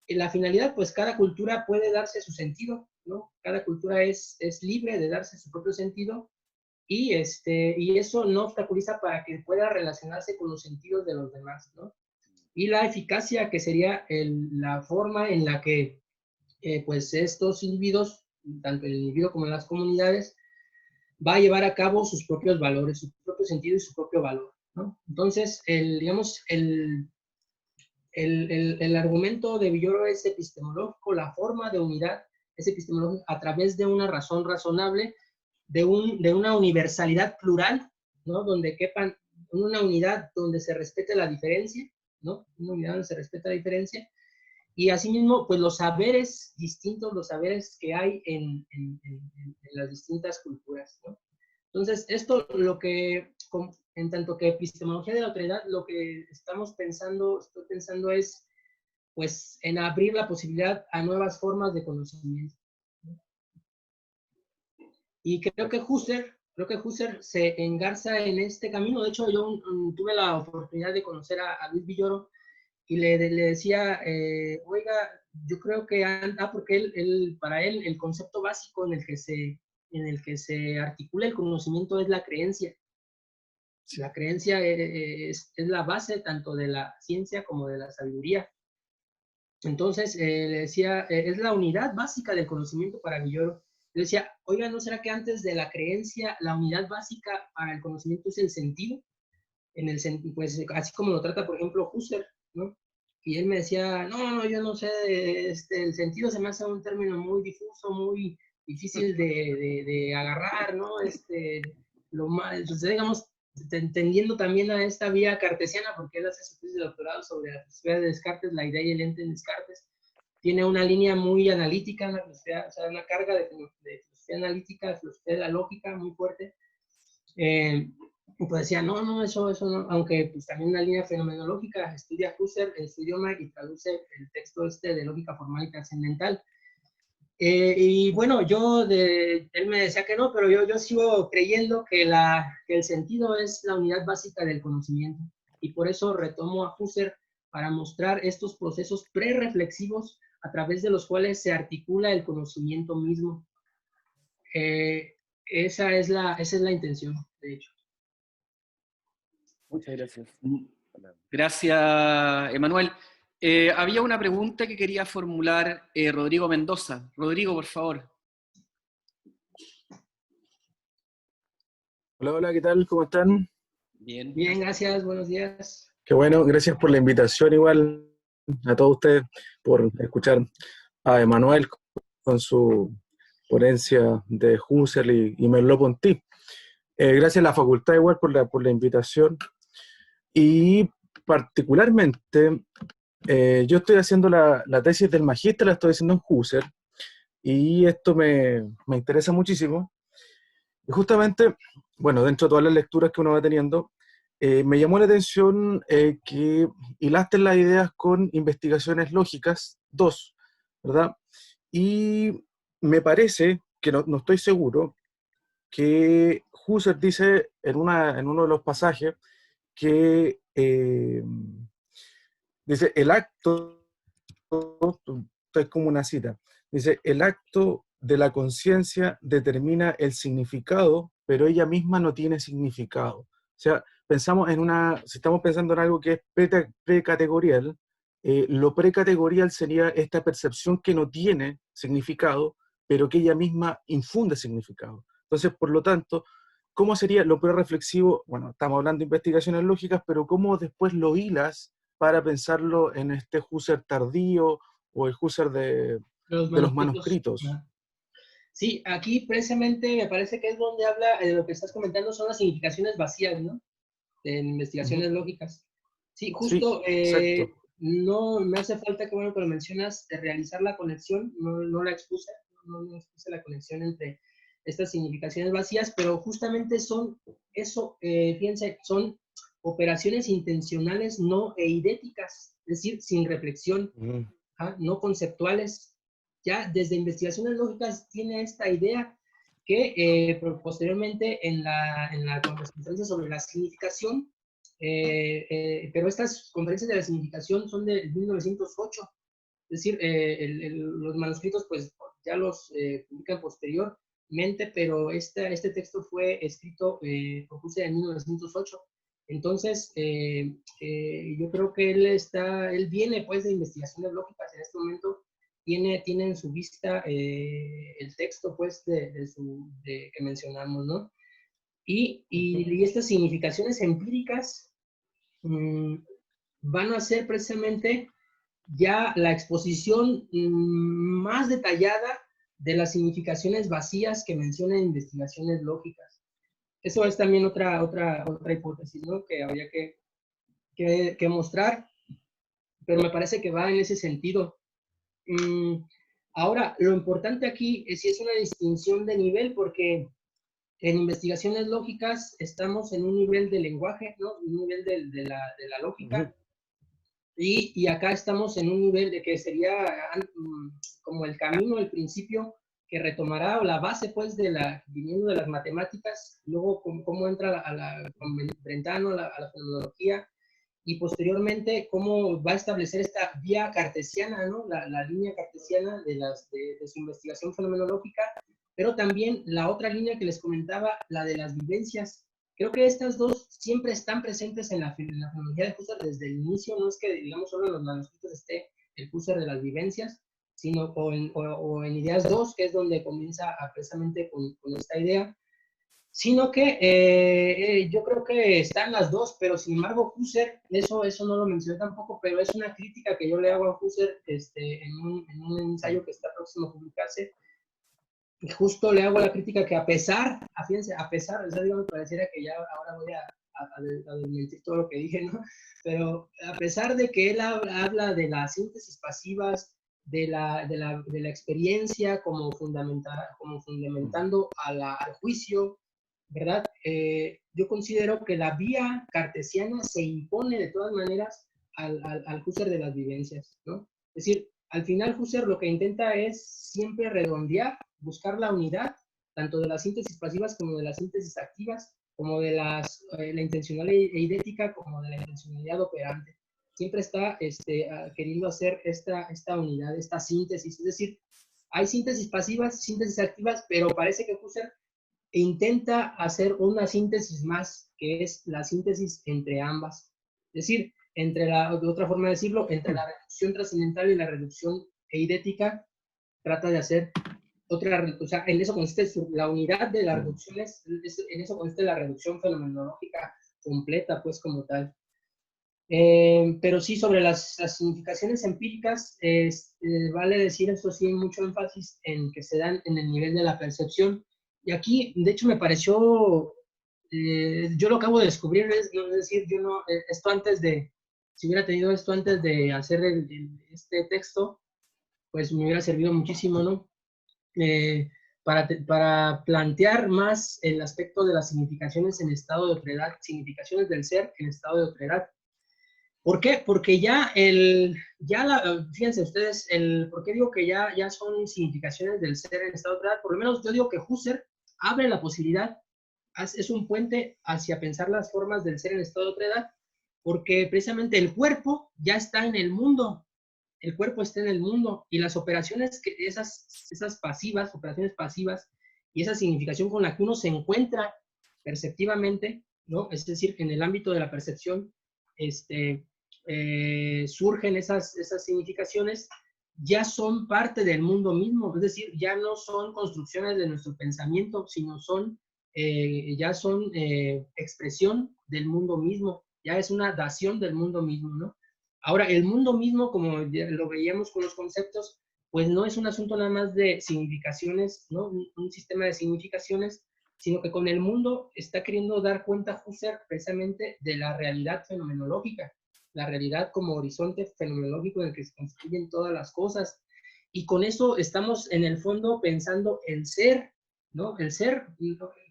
S1: La finalidad, pues cada cultura puede darse su sentido, ¿no? Cada cultura es libre de darse su propio sentido y eso no obstaculiza para que pueda relacionarse con los sentidos de los demás, ¿no? Y la eficacia, que sería la forma en la que pues estos individuos tanto el individuo como en las comunidades, va a llevar a cabo sus propios valores, su propio sentido y su propio valor, ¿no? Entonces, digamos, el argumento de Villoro es epistemológico, la forma de unidad es epistemológica a través de una razón razonable, de una universalidad plural, ¿no? Donde quepan, una unidad donde se respete la diferencia, ¿no? Una unidad donde se respeta la diferencia, y asimismo, pues los saberes distintos, los saberes que hay en las distintas culturas, ¿no? Entonces, esto lo que, en tanto que epistemología de la otredad, lo que estoy pensando es, pues, en abrir la posibilidad a nuevas formas de conocimiento. Y creo que Husserl se engarza en este camino. De hecho, yo tuve la oportunidad de conocer a Luis Villoro y le decía, oiga, yo creo que, porque para él el concepto básico en el que se articula el conocimiento es la creencia. La creencia es la base tanto de la ciencia como de la sabiduría. Entonces, le decía, es la unidad básica del conocimiento para Villoro. Le decía, oiga, ¿no será que antes de la creencia, la unidad básica para el conocimiento es el sentido? Pues así como lo trata, por ejemplo, Husserl, ¿no? Y él me decía, no, yo no sé, el sentido se me hace un término muy difuso, muy difícil de agarrar, ¿no? Entonces, digamos, entendiendo también a esta vía cartesiana, porque él hace su tesis de doctorado sobre la filosofía de Descartes, la idea y el ente en Descartes, tiene una línea muy analítica, o sea, una carga de filosofía analítica, de filosofía de la lógica muy fuerte. Pues decía, no, eso no, aunque pues también una línea fenomenológica, estudia Husserl en su idioma y traduce el texto de lógica formal y trascendental. Y bueno, él me decía que no, pero yo sigo creyendo que el sentido es la unidad básica del conocimiento. Y por eso retomo a Husserl para mostrar estos procesos prereflexivos a través de los cuales se articula el conocimiento mismo. Esa es la intención, de hecho.
S3: Muchas gracias.
S2: Gracias, Emanuel. Había una pregunta que quería formular Rodrigo Mendoza. Rodrigo, por favor.
S4: Hola, ¿qué tal? ¿Cómo están?
S2: Bien.
S1: Bien, gracias, buenos días.
S4: Qué bueno, gracias por la invitación igual a todos ustedes por escuchar a Emanuel con su ponencia de Husserl y Merleau-Ponty. Gracias a la facultad igual por la invitación y particularmente yo estoy haciendo la tesis del magíster, la estoy haciendo en Husserl y esto me interesa muchísimo. Y justamente, bueno, dentro de todas las lecturas que uno va teniendo, me llamó la atención que hilaste las ideas con investigaciones lógicas, dos, ¿verdad? Y me parece, que no estoy seguro, que Husserl dice en uno de los pasajes que dice, el acto, esto es como una cita, dice, el acto de la conciencia determina el significado, pero ella misma no tiene significado. O sea, si estamos pensando en algo que es precategorial, lo precategorial sería esta percepción que no tiene significado, pero que ella misma infunde significado. Entonces, por lo tanto, ¿cómo sería lo prereflexivo? Bueno, estamos hablando de investigaciones lógicas, pero ¿cómo después lo hilas para pensarlo en este Husserl tardío o el Husserl de los manuscritos?
S1: Sí, aquí precisamente me parece que es donde habla de lo que estás comentando, son las significaciones vacías, ¿no? En investigaciones lógicas. Sí, justo,
S4: sí,
S1: no me hace falta, que bueno que lo mencionas, de realizar la conexión, no la expuse, no expuse la conexión entre estas significaciones vacías, pero justamente son eso, fíjense, son operaciones intencionales no eidéticas, es decir, sin reflexión, no conceptuales. Ya desde investigaciones lógicas tiene esta idea que posteriormente en la conferencia sobre la significación, pero estas conferencias de la significación son de 1908, es decir, los manuscritos pues ya los publican posteriormente, pero este texto fue escrito por Husserl en 1908. Entonces, yo creo que él viene pues de investigaciones lógicas en este momento, tiene en su vista el texto, pues, que mencionamos, ¿no? Y estas significaciones empíricas van a ser precisamente ya la exposición más detallada de las significaciones vacías que mencionan investigaciones lógicas. Eso es también otra hipótesis, ¿no? Que habría que mostrar, pero me parece que va en ese sentido. Ahora, lo importante aquí es si es una distinción de nivel, porque en investigaciones lógicas estamos en un nivel de lenguaje, ¿no? Un nivel de la lógica. Y acá estamos en un nivel de que sería como el camino, el principio que retomará, o la base, pues, viniendo de las matemáticas, luego cómo entra con Brentano a la fenomenología, y posteriormente cómo va a establecer esta vía cartesiana, ¿no? La línea cartesiana de su investigación fenomenológica, pero también la otra línea que les comentaba, la de las vivencias. Creo que estas dos siempre están presentes en la fenomenología de Husserl desde el inicio. No es que, digamos, solo en los manuscritos esté el Husserl de las vivencias, sino o en Ideas 2, que es donde comienza precisamente con esta idea, sino que yo creo que están las dos, pero sin embargo Husserl, eso no lo mencioné tampoco, pero es una crítica que yo le hago a Husserl en un ensayo que está próximo a publicarse. Y justo le hago la crítica que fíjense, a pesar, o sea, digo, me pareciera que ya ahora voy a desmentir todo lo que dije, ¿no? Pero a pesar de que él habla de las síntesis pasivas, de la experiencia como fundamentando al juicio, ¿verdad? Yo considero que la vía cartesiana se impone de todas maneras al Husserl de las vivencias, ¿no? Es decir, al final Husserl lo que intenta es siempre redondear, buscar la unidad, tanto de las síntesis pasivas como de las síntesis activas, como de la intencionalidad eidética, como de la intencionalidad operante. Siempre está queriendo hacer esta unidad, esta síntesis. Es decir, hay síntesis pasivas, síntesis activas, pero parece que Husserl intenta hacer una síntesis más, que es la síntesis entre ambas. Es decir, de otra forma de decirlo, entre la reducción trascendental y la reducción eidética, trata de hacer otra, o sea, en eso consiste la unidad de las reducciones, en eso consiste la reducción fenomenológica completa, pues, como tal. Pero sí, sobre las significaciones empíricas, vale decir, esto sí, mucho énfasis en que se dan en el nivel de la percepción. Y aquí, de hecho, me pareció, yo lo acabo de descubrir, es decir, yo no, esto antes si hubiera tenido esto antes de hacer este texto, pues me hubiera servido muchísimo, ¿no? Para plantear más el aspecto de las significaciones en estado de otredad, significaciones del ser en estado de otredad. ¿Por qué? Porque fíjense ustedes, ¿por qué digo que ya son significaciones del ser en estado de otredad? Por lo menos yo digo que Husserl abre la posibilidad, es un puente hacia pensar las formas del ser en estado de otredad, porque precisamente el cuerpo ya está en el mundo, el cuerpo está en el mundo, y las operaciones, esas pasivas, operaciones pasivas, y esa significación con la que uno se encuentra perceptivamente, ¿no? Es decir, en el ámbito de la percepción, surgen esas significaciones, ya son parte del mundo mismo, es decir, ya no son construcciones de nuestro pensamiento, sino ya son expresión del mundo mismo, ya es una dación del mundo mismo, ¿no? Ahora, el mundo mismo, como lo veíamos con los conceptos, pues no es un asunto nada más de significaciones, ¿no? Un sistema de significaciones, sino que con el mundo está queriendo dar cuenta Husserl precisamente de la realidad fenomenológica, la realidad como horizonte fenomenológico en el que se construyen todas las cosas. Y con eso estamos en el fondo pensando el ser, ¿no? El ser,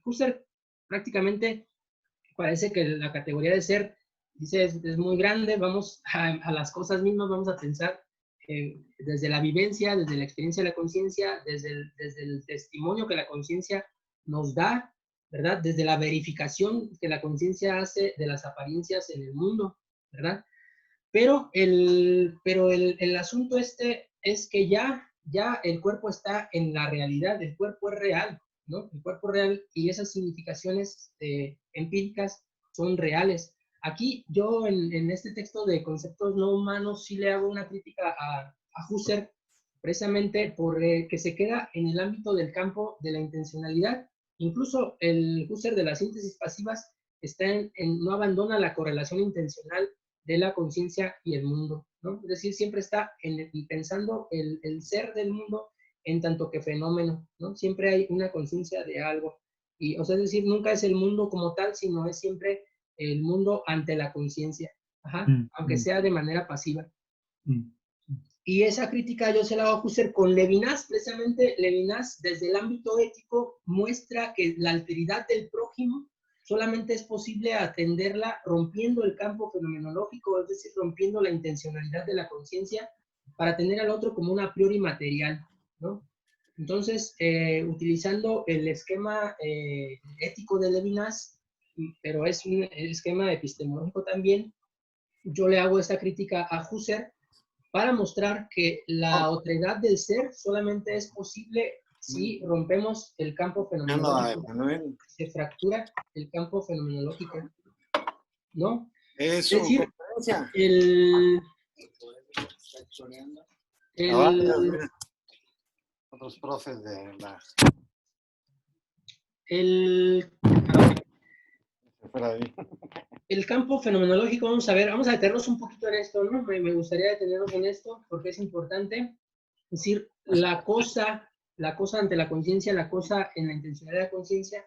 S1: Husserl prácticamente parece que la categoría de ser, dice, es muy grande, vamos a las cosas mismas, vamos a pensar desde la vivencia, desde la experiencia de la conciencia, desde el testimonio que la conciencia nos da, ¿verdad? Desde la verificación que la conciencia hace de las apariencias en el mundo, ¿verdad? Pero el asunto es que ya el cuerpo está en la realidad, el cuerpo es real, ¿no? El cuerpo es real y esas significaciones empíricas son reales. Aquí yo en este texto de conceptos no humanos sí le hago una crítica a Husserl, precisamente por que se queda en el ámbito del campo de la intencionalidad. Incluso el Husserl de las síntesis pasivas está no abandona la correlación intencional de la conciencia y el mundo, ¿no? Es decir, siempre está pensando el ser del mundo en tanto que fenómeno, ¿no? Siempre hay una conciencia de algo. Y, o sea, es decir, nunca es el mundo como tal, sino es siempre el mundo ante la conciencia, aunque sea de manera pasiva. Y esa crítica yo se la hago a Husserl con Levinas. Precisamente Levinas, desde el ámbito ético, muestra que la alteridad del prójimo solamente es posible atenderla rompiendo el campo fenomenológico, es decir, rompiendo la intencionalidad de la conciencia para tener al otro como un a priori material, ¿no? Entonces, utilizando el esquema ético de Levinas, pero es un esquema epistemológico también, yo le hago esta crítica a Husserl para mostrar que la otredad del ser solamente es posible si rompemos el campo fenomenológico. Se fractura el campo fenomenológico, ¿no? Es decir,
S5: otros profes de la...
S1: El campo fenomenológico, vamos a ver, vamos a detenernos un poquito en esto, ¿no? Me gustaría detenernos en esto porque es importante. Es decir, la cosa ante la conciencia, la cosa en la intencionalidad de la conciencia,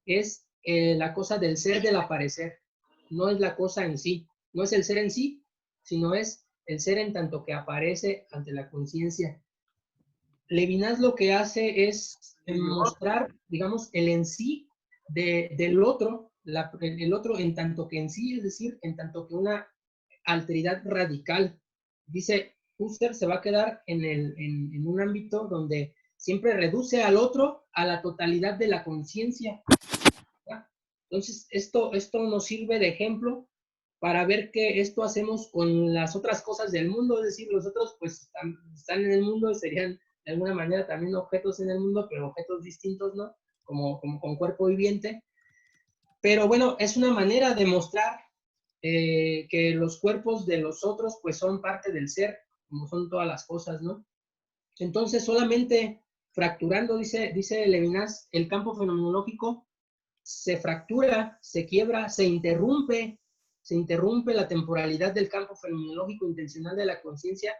S1: es la cosa del ser del aparecer, no es la cosa en sí, no es el ser en sí, sino es el ser en tanto que aparece ante la conciencia. Levinas lo que hace es mostrar, digamos, el en sí del otro, el otro en tanto que en sí, es decir, en tanto que una alteridad radical. Dice, Husserl se va a quedar en un ámbito donde siempre reduce al otro a la totalidad de la conciencia. Entonces, esto nos sirve de ejemplo para ver que esto hacemos con las otras cosas del mundo, es decir, los otros pues están en el mundo y serían de alguna manera también objetos en el mundo, pero objetos distintos, ¿no? Como con cuerpo viviente. Pero bueno, es una manera de mostrar que los cuerpos de los otros pues son parte del ser, como son todas las cosas, ¿no? Entonces solamente fracturando, dice Levinas, el campo fenomenológico se fractura, se quiebra, se interrumpe la temporalidad del campo fenomenológico intencional de la conciencia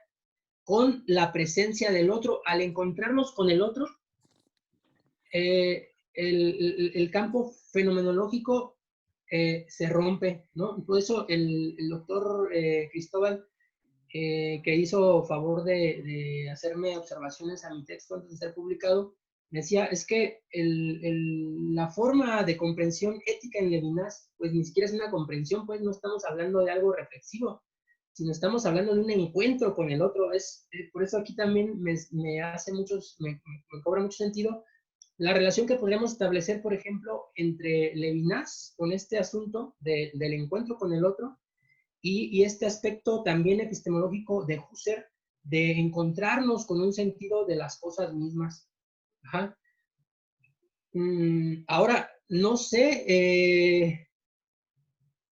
S1: con la presencia del otro. Al encontrarnos con el otro, el campo fenomenológico se rompe, ¿no? Por eso el doctor Cristóbal, que hizo favor de hacerme observaciones a mi texto antes de ser publicado, me decía, es que la forma de comprensión ética en Levinas, pues ni siquiera es una comprensión, pues no estamos hablando de algo reflexivo, sino estamos hablando de un encuentro con el otro. Por eso aquí también me cobra mucho sentido la relación que podríamos establecer, por ejemplo, entre Levinas con este asunto del encuentro con el otro y este aspecto también epistemológico de Husserl de encontrarnos con un sentido de las cosas mismas. Ajá. Ahora, no sé,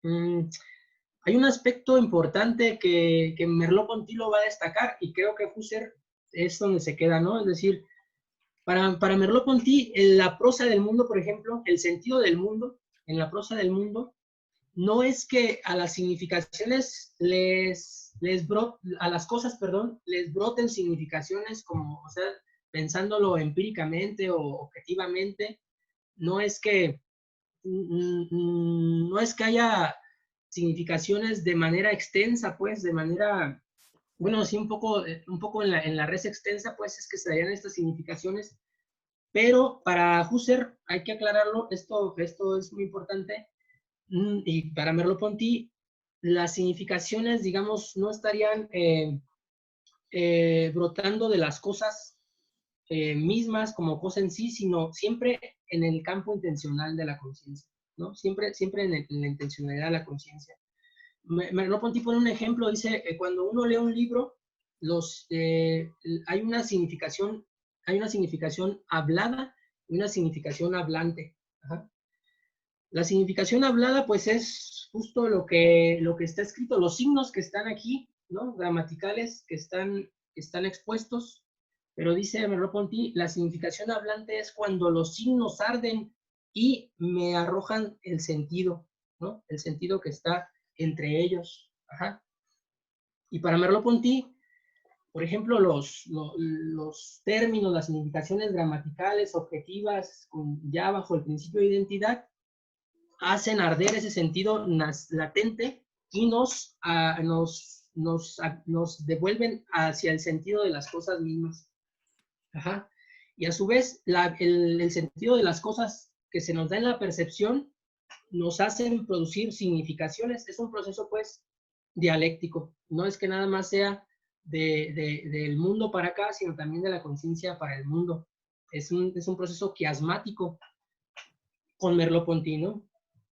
S1: hay un aspecto importante que Merleau-Ponty lo va a destacar y creo que Husserl es donde se queda, ¿no? Es decir, para Merleau-Ponty, en la prosa del mundo, por ejemplo, el sentido del mundo, en la prosa del mundo, no es que a las significaciones a las cosas, perdón, les broten significaciones como, o sea, pensándolo empíricamente o objetivamente, no es que haya significaciones de manera extensa, pues, de manera, bueno, sí, un poco en la res extensa, pues, es que se darían estas significaciones, pero para Husserl, hay que aclararlo, esto es muy importante, y para Merleau-Ponty, las significaciones, digamos, no estarían brotando de las cosas mismas como cosa en sí, sino siempre en el campo intencional de la conciencia, ¿no? Siempre en la intencionalidad de la conciencia. Merleau-Ponty pone un ejemplo, dice, cuando uno lee un libro, hay una significación hablada y una significación hablante. Ajá. La significación hablada, pues, es justo lo que está escrito, los signos que están aquí, ¿no? Gramaticales que están expuestos. Pero dice Merleau-Ponty, la significación hablante es cuando los signos arden y me arrojan el sentido, ¿no? El sentido que está entre ellos. Ajá. Y para Merleau-Ponty, por ejemplo, los términos, las significaciones gramaticales, objetivas, ya bajo el principio de identidad, hacen arder ese sentido latente y nos devuelven hacia el sentido de las cosas mismas. Ajá. Y a su vez, el sentido de las cosas que se nos da en la percepción nos hacen producir significaciones. Es un proceso, pues, dialéctico. No es que nada más sea del mundo para acá, sino también de la conciencia para el mundo. Es un proceso quiasmático con Merleau-Ponty, ¿no?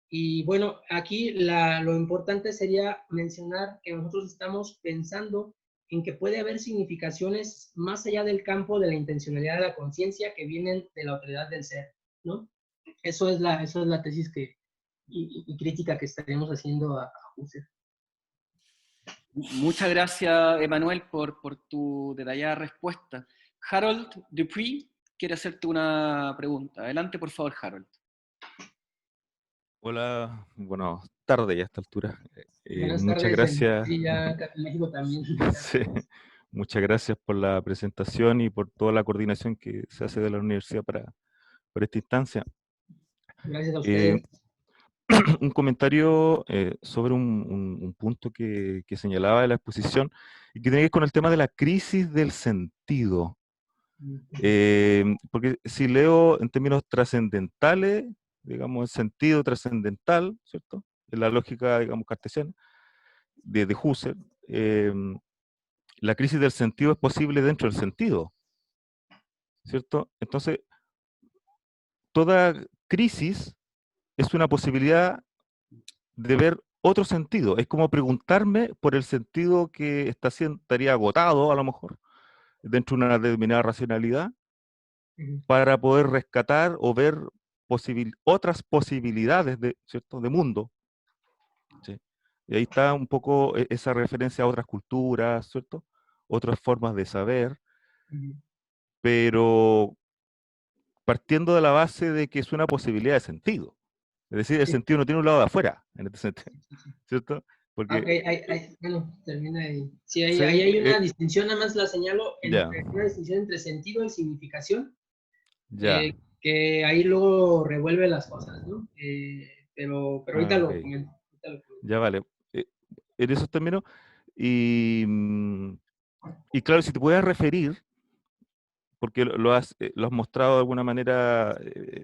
S1: Y bueno, aquí lo importante sería mencionar que nosotros estamos pensando en que puede haber significaciones más allá del campo de la intencionalidad de la conciencia que vienen de la autoridad del ser, ¿no? Eso es la tesis y crítica que estaremos haciendo a Husserl.
S2: Muchas gracias, Emanuel, por tu detallada respuesta. Harold Dupuy quiere hacerte una pregunta. Adelante, por favor, Harold.
S6: Hola, bueno, tarde ya a esta altura.
S1: Buenas
S6: Muchas
S1: tardes,
S6: gracias.
S1: sí, ya acá en México también.
S6: Sí, muchas gracias por la presentación y por toda la coordinación que se hace de la universidad para esta instancia.
S1: Gracias a ustedes.
S6: Un comentario sobre un punto que señalaba de la exposición y que tiene que ver con el tema de la crisis del sentido. Porque si leo en términos trascendentales, digamos, el sentido trascendental, ¿cierto? En la lógica, digamos, cartesiana, de Husserl, la crisis del sentido es posible dentro del sentido, ¿cierto? Entonces, toda crisis es una posibilidad de ver otro sentido. Es como preguntarme por el sentido que estaría agotado, a lo mejor, dentro de una determinada racionalidad, para poder rescatar o ver otras posibilidades ¿cierto? De mundo. ¿Sí? Y ahí está un poco esa referencia a otras culturas, ¿cierto? Otras formas de saber, pero partiendo de la base de que es una posibilidad de sentido. Es decir, el sentido no tiene un lado de afuera, en este sentido, ¿cierto? Porque,
S1: Okay, bueno, termina ahí. Sí, ahí
S6: ¿sí?
S1: hay una distinción, nada más la señalo,
S6: Ya,
S1: una distinción entre sentido y significación,
S6: ya,
S1: que ahí luego revuelve las cosas, ¿no? Pero ahorita
S6: ok,
S1: lo comento.
S6: ya vale. En esos términos, y claro, si te puedes referir, porque lo has mostrado de alguna manera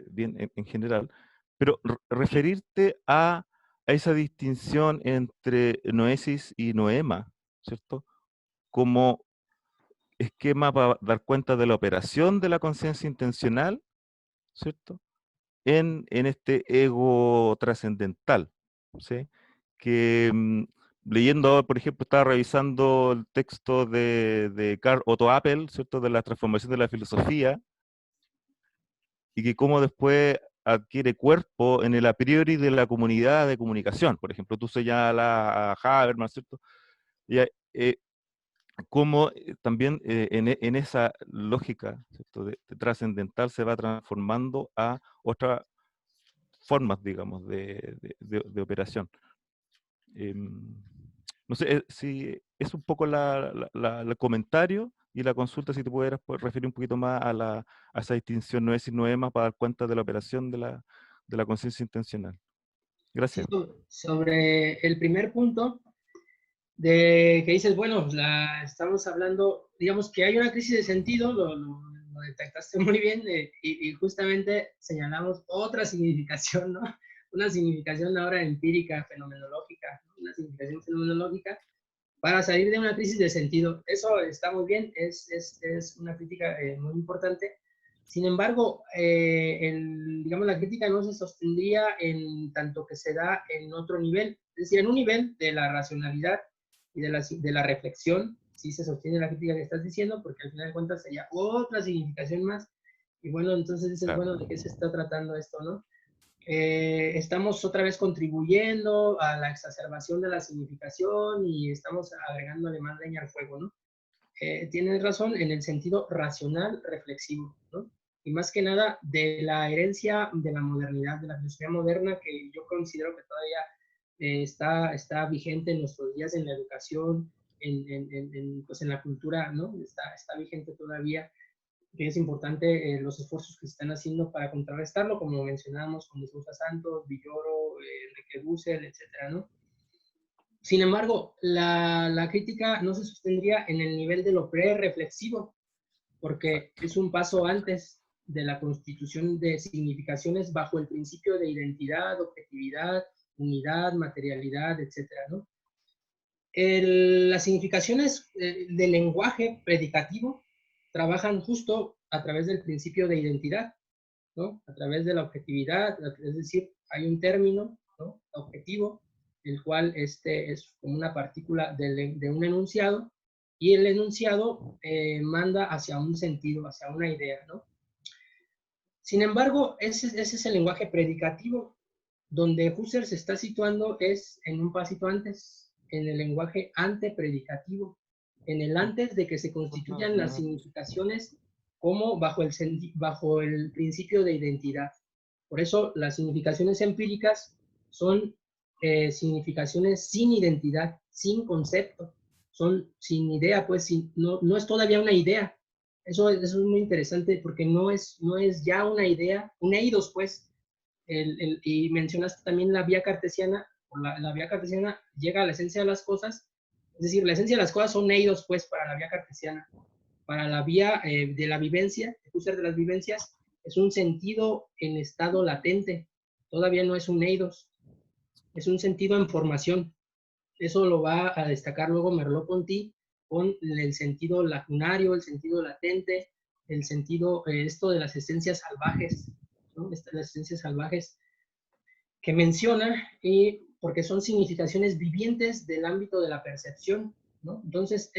S6: bien en general, pero referirte a esa distinción entre noesis y noema, ¿cierto? Como esquema para dar cuenta de la operación de la conciencia intencional, ¿cierto? En este ego trascendental, ¿sí? Que leyendo, por ejemplo, estaba revisando el texto de Karl Otto Appel, ¿cierto? De la transformación de la filosofía, y que cómo después adquiere cuerpo en el a priori de la comunidad de comunicación. Por ejemplo, tú señalas a Habermas, ¿cierto? Y cómo también en esa lógica, ¿cierto? De trascendental se va transformando a otras formas, digamos, de operación. No sé si es un poco el comentario y la consulta, si te pudieras referir un poquito más a esa distinción noesis y noema para dar cuenta de la operación de la conciencia intencional.
S1: Sí,
S6: Gracias.
S1: sobre el primer punto, de que dices, bueno, estamos hablando, digamos que hay una crisis de sentido, lo detectaste muy bien, y justamente señalamos otra significación, ¿no? Una significación ahora empírica, fenomenológica, ¿no? Una significación fenomenológica para salir de una crisis de sentido. Eso está muy bien, es una crítica muy importante. Sin embargo, digamos, la crítica no se sostendría en tanto que se da en otro nivel, es decir, en un nivel de la racionalidad y de la reflexión, sí se sostiene la crítica que estás diciendo, porque al final de cuentas sería otra significación más. Y bueno, entonces dices,
S6: Claro.
S1: bueno, ¿de qué se está tratando esto, no? Estamos otra vez contribuyendo a la exacerbación de la significación y estamos agregándole más leña al fuego, ¿no? tienes razón en el sentido racional reflexivo, ¿no? Y más que nada de la herencia de la modernidad, de la filosofía moderna, que yo considero que todavía está vigente en nuestros días en la educación, pues en la cultura, ¿no? Está vigente todavía, que es importante los esfuerzos que se están haciendo para contrarrestarlo, como mencionábamos con Sousa Santos, Villoro, Enrique Dussel, etcétera, ¿no? Sin embargo, la crítica no se sostendría en el nivel de lo pre-reflexivo, porque es un paso antes de la constitución de significaciones bajo el principio de identidad, objetividad, unidad, materialidad, etcétera, ¿no? Las significaciones del lenguaje predicativo trabajan justo a través del principio de identidad, ¿no? A través de la objetividad, es decir, hay un término, ¿no? Objetivo, el cual es como una partícula de un enunciado, y el enunciado manda hacia un sentido, hacia una idea, ¿no? Sin embargo, ese es el lenguaje predicativo. Donde Husserl se está situando es en un pasito antes, en el lenguaje antepredicativo, en el antes de que se constituyan las significaciones como bajo el principio de identidad. Por eso las significaciones empíricas son significaciones sin identidad, sin concepto, son sin idea, pues no es todavía una idea. Eso es muy interesante porque no es ya una idea, un eidos, pues. Y mencionaste también la vía cartesiana. La vía cartesiana llega a la esencia de las cosas, es decir, la esencia de las cosas son eidos, pues, para la vía cartesiana. Para la vía de la vivencia, de Husserl de las vivencias, es un sentido en estado latente, todavía no es un eidos, es un sentido en formación. Eso lo va a destacar luego Merleau-Ponty con el sentido lacunario, el sentido latente, el sentido, esto de las esencias salvajes, ¿no? Las esencias salvajes que menciona, y porque son significaciones vivientes del ámbito de la percepción, ¿no? Entonces,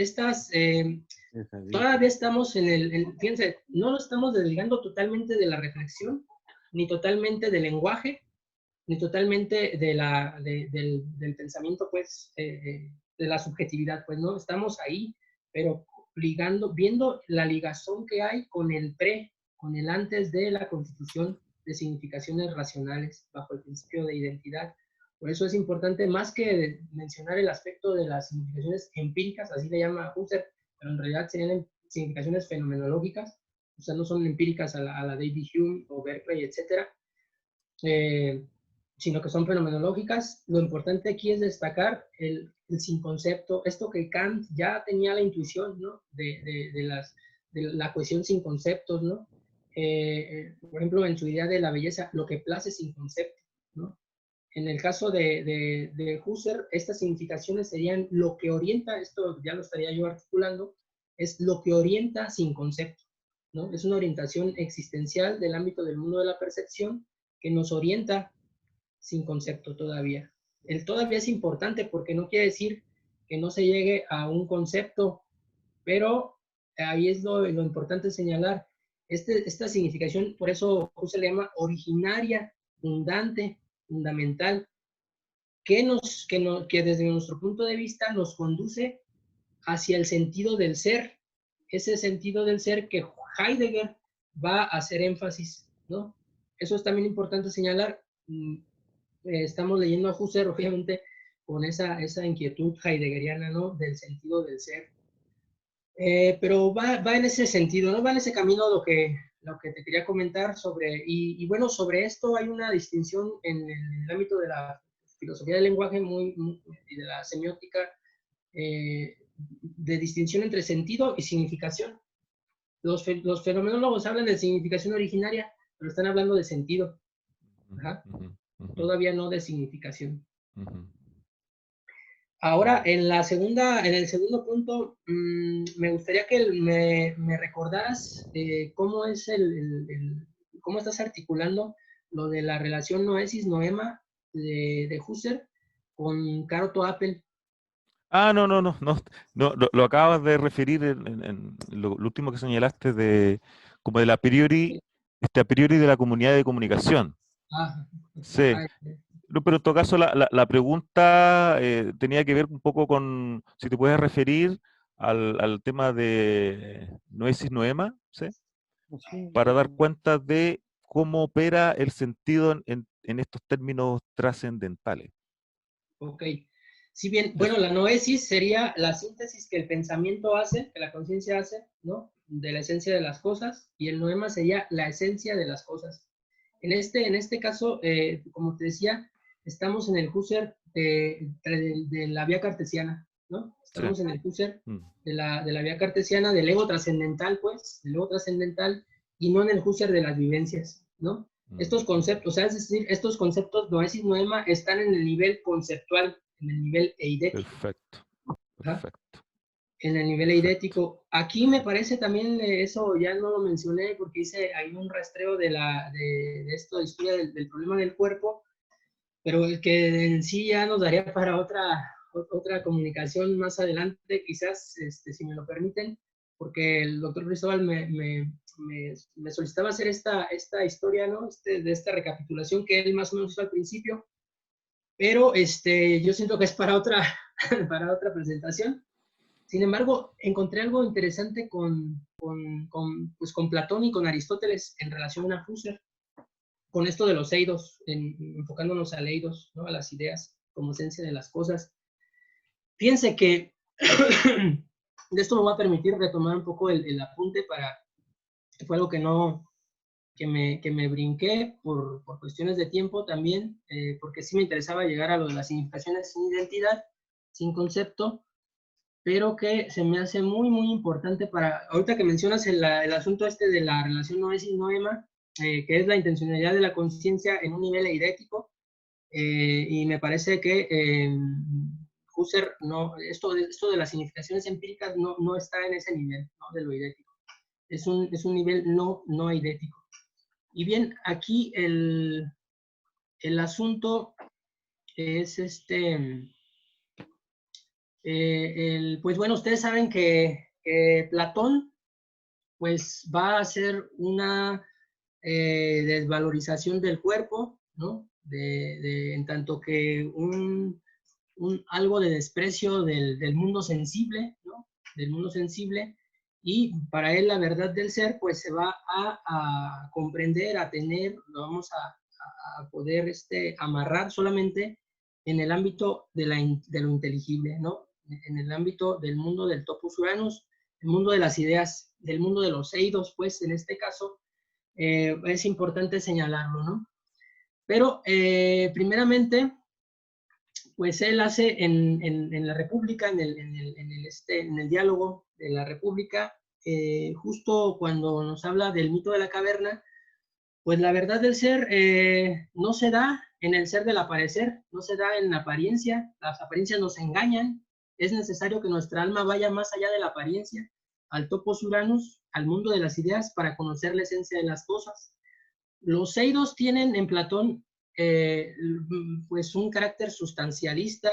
S1: todavía estamos fíjense, no lo estamos desligando totalmente de la reflexión, ni totalmente del lenguaje, ni totalmente del pensamiento, pues, de la subjetividad, pues, ¿no? Estamos ahí, pero viendo la ligazón que hay con con el antes de la constitución de significaciones racionales bajo el principio de identidad. Por eso es importante, más que mencionar el aspecto de las significaciones empíricas, así le llama Husserl, pero en realidad serían significaciones fenomenológicas, o sea, no son empíricas a la David Hume o Berkeley, etcétera, sino que son fenomenológicas. Lo importante aquí es destacar el sin concepto, esto que Kant ya tenía la intuición, ¿no? de la cohesión sin conceptos, ¿no? Por ejemplo, en su idea de la belleza, lo que place sin concepto, ¿no? En el caso de Husserl, estas significaciones serían lo que orienta, esto ya lo estaría yo articulando, es lo que orienta sin concepto, ¿no? Es una orientación existencial del ámbito del mundo de la percepción que nos orienta sin concepto todavía. El todavía es importante porque no quiere decir que no se llegue a un concepto, pero ahí es lo importante señalar. Esta significación, por eso se le llama originaria, fundante, fundamental, que desde nuestro punto de vista nos conduce hacia el sentido del ser, ese sentido del ser que Heidegger va a hacer énfasis, ¿no? Eso es también importante señalar. Estamos leyendo a Husserl, obviamente, con esa inquietud heideggeriana, ¿no? Del sentido del ser. Pero va en ese sentido, ¿no? Va en ese camino lo que te quería comentar sobre, y bueno, sobre esto hay una distinción en el ámbito de la filosofía del lenguaje y de la semiótica, de distinción entre sentido y significación. Los fenomenólogos hablan de significación originaria, pero están hablando de sentido. Ajá. Todavía no de significación. Ahora, en el segundo punto, me gustaría que me recordaras cómo es cómo estás articulando lo de la relación noesis-noema de Husserl con Caroto Appel.
S6: Ah, no, lo acabas de referir en lo último que señalaste como de la priori, a priori de la comunidad de comunicación. Sí. No, pero en todo caso la pregunta tenía que ver un poco con si te puedes referir al tema de noesis noema, ¿sí? Para dar cuenta de cómo opera el sentido en estos términos trascendentales.
S1: Ok. Si bien, bueno, la noesis sería la síntesis que el pensamiento hace, que la conciencia hace, ¿no? De la esencia de las cosas, y el noema sería la esencia de las cosas. En este caso, como te decía, estamos en el Husserl de la vía cartesiana, ¿no? Estamos en el Husserl de la vía cartesiana, del ego trascendental, pues, del ego trascendental, y no en el Husserl de las vivencias, ¿no? Estos conceptos, o sea, es decir, estos conceptos, noesis, noema, están en el nivel conceptual, en el nivel eidético.
S6: Perfecto, perfecto.
S1: En el nivel eidético. Aquí me parece también, eso ya no lo mencioné porque hice ahí un rastreo de esto, de historia del problema del cuerpo, pero el que en sí ya nos daría para otra comunicación más adelante, quizás, si me lo permiten, porque el doctor Cristóbal me solicitaba hacer esta historia, ¿no? De esta recapitulación que él más o menos hizo al principio, pero yo siento que es para otra presentación. Sin embargo, encontré algo interesante pues con Platón y con Aristóteles en relación a Husserl, con esto de los eidos, enfocándonos al eidos, ¿no? A las ideas como esencia de las cosas. Fíjense que de esto me va a permitir retomar un poco el apunte fue algo que me brinqué por cuestiones de tiempo también, porque sí me interesaba llegar a lo de las significaciones sin identidad, sin concepto, pero que se me hace muy, muy importante ahorita que mencionas el asunto de la relación noesis-noema, que es la intencionalidad de la conciencia en un nivel eidético, y me parece que Husserl, esto de las significaciones empíricas no está en ese nivel, ¿no? De lo eidético. Es un nivel no eidético. Y bien, aquí el asunto es pues bueno, ustedes saben que Platón pues va a hacer una desvalorización del cuerpo, ¿no? En tanto que algo de desprecio del mundo sensible, ¿no? Del mundo sensible, y para él la verdad del ser pues se va a comprender, a tener, lo vamos a poder amarrar solamente en el ámbito de lo inteligible, ¿no? En el ámbito del mundo del topos uranus, el mundo de las ideas, del mundo de los eidos, pues en este caso, es importante señalarlo, ¿no? Pero primeramente, pues él hace en la República, en el diálogo de la República, justo cuando nos habla del mito de la caverna, pues la verdad del ser no se da en el ser del aparecer, no se da en la apariencia, las apariencias nos engañan, es necesario que nuestra alma vaya más allá de la apariencia, al topos uranus, al mundo de las ideas, para conocer la esencia de las cosas. Los eidos tienen en Platón pues un carácter sustancialista,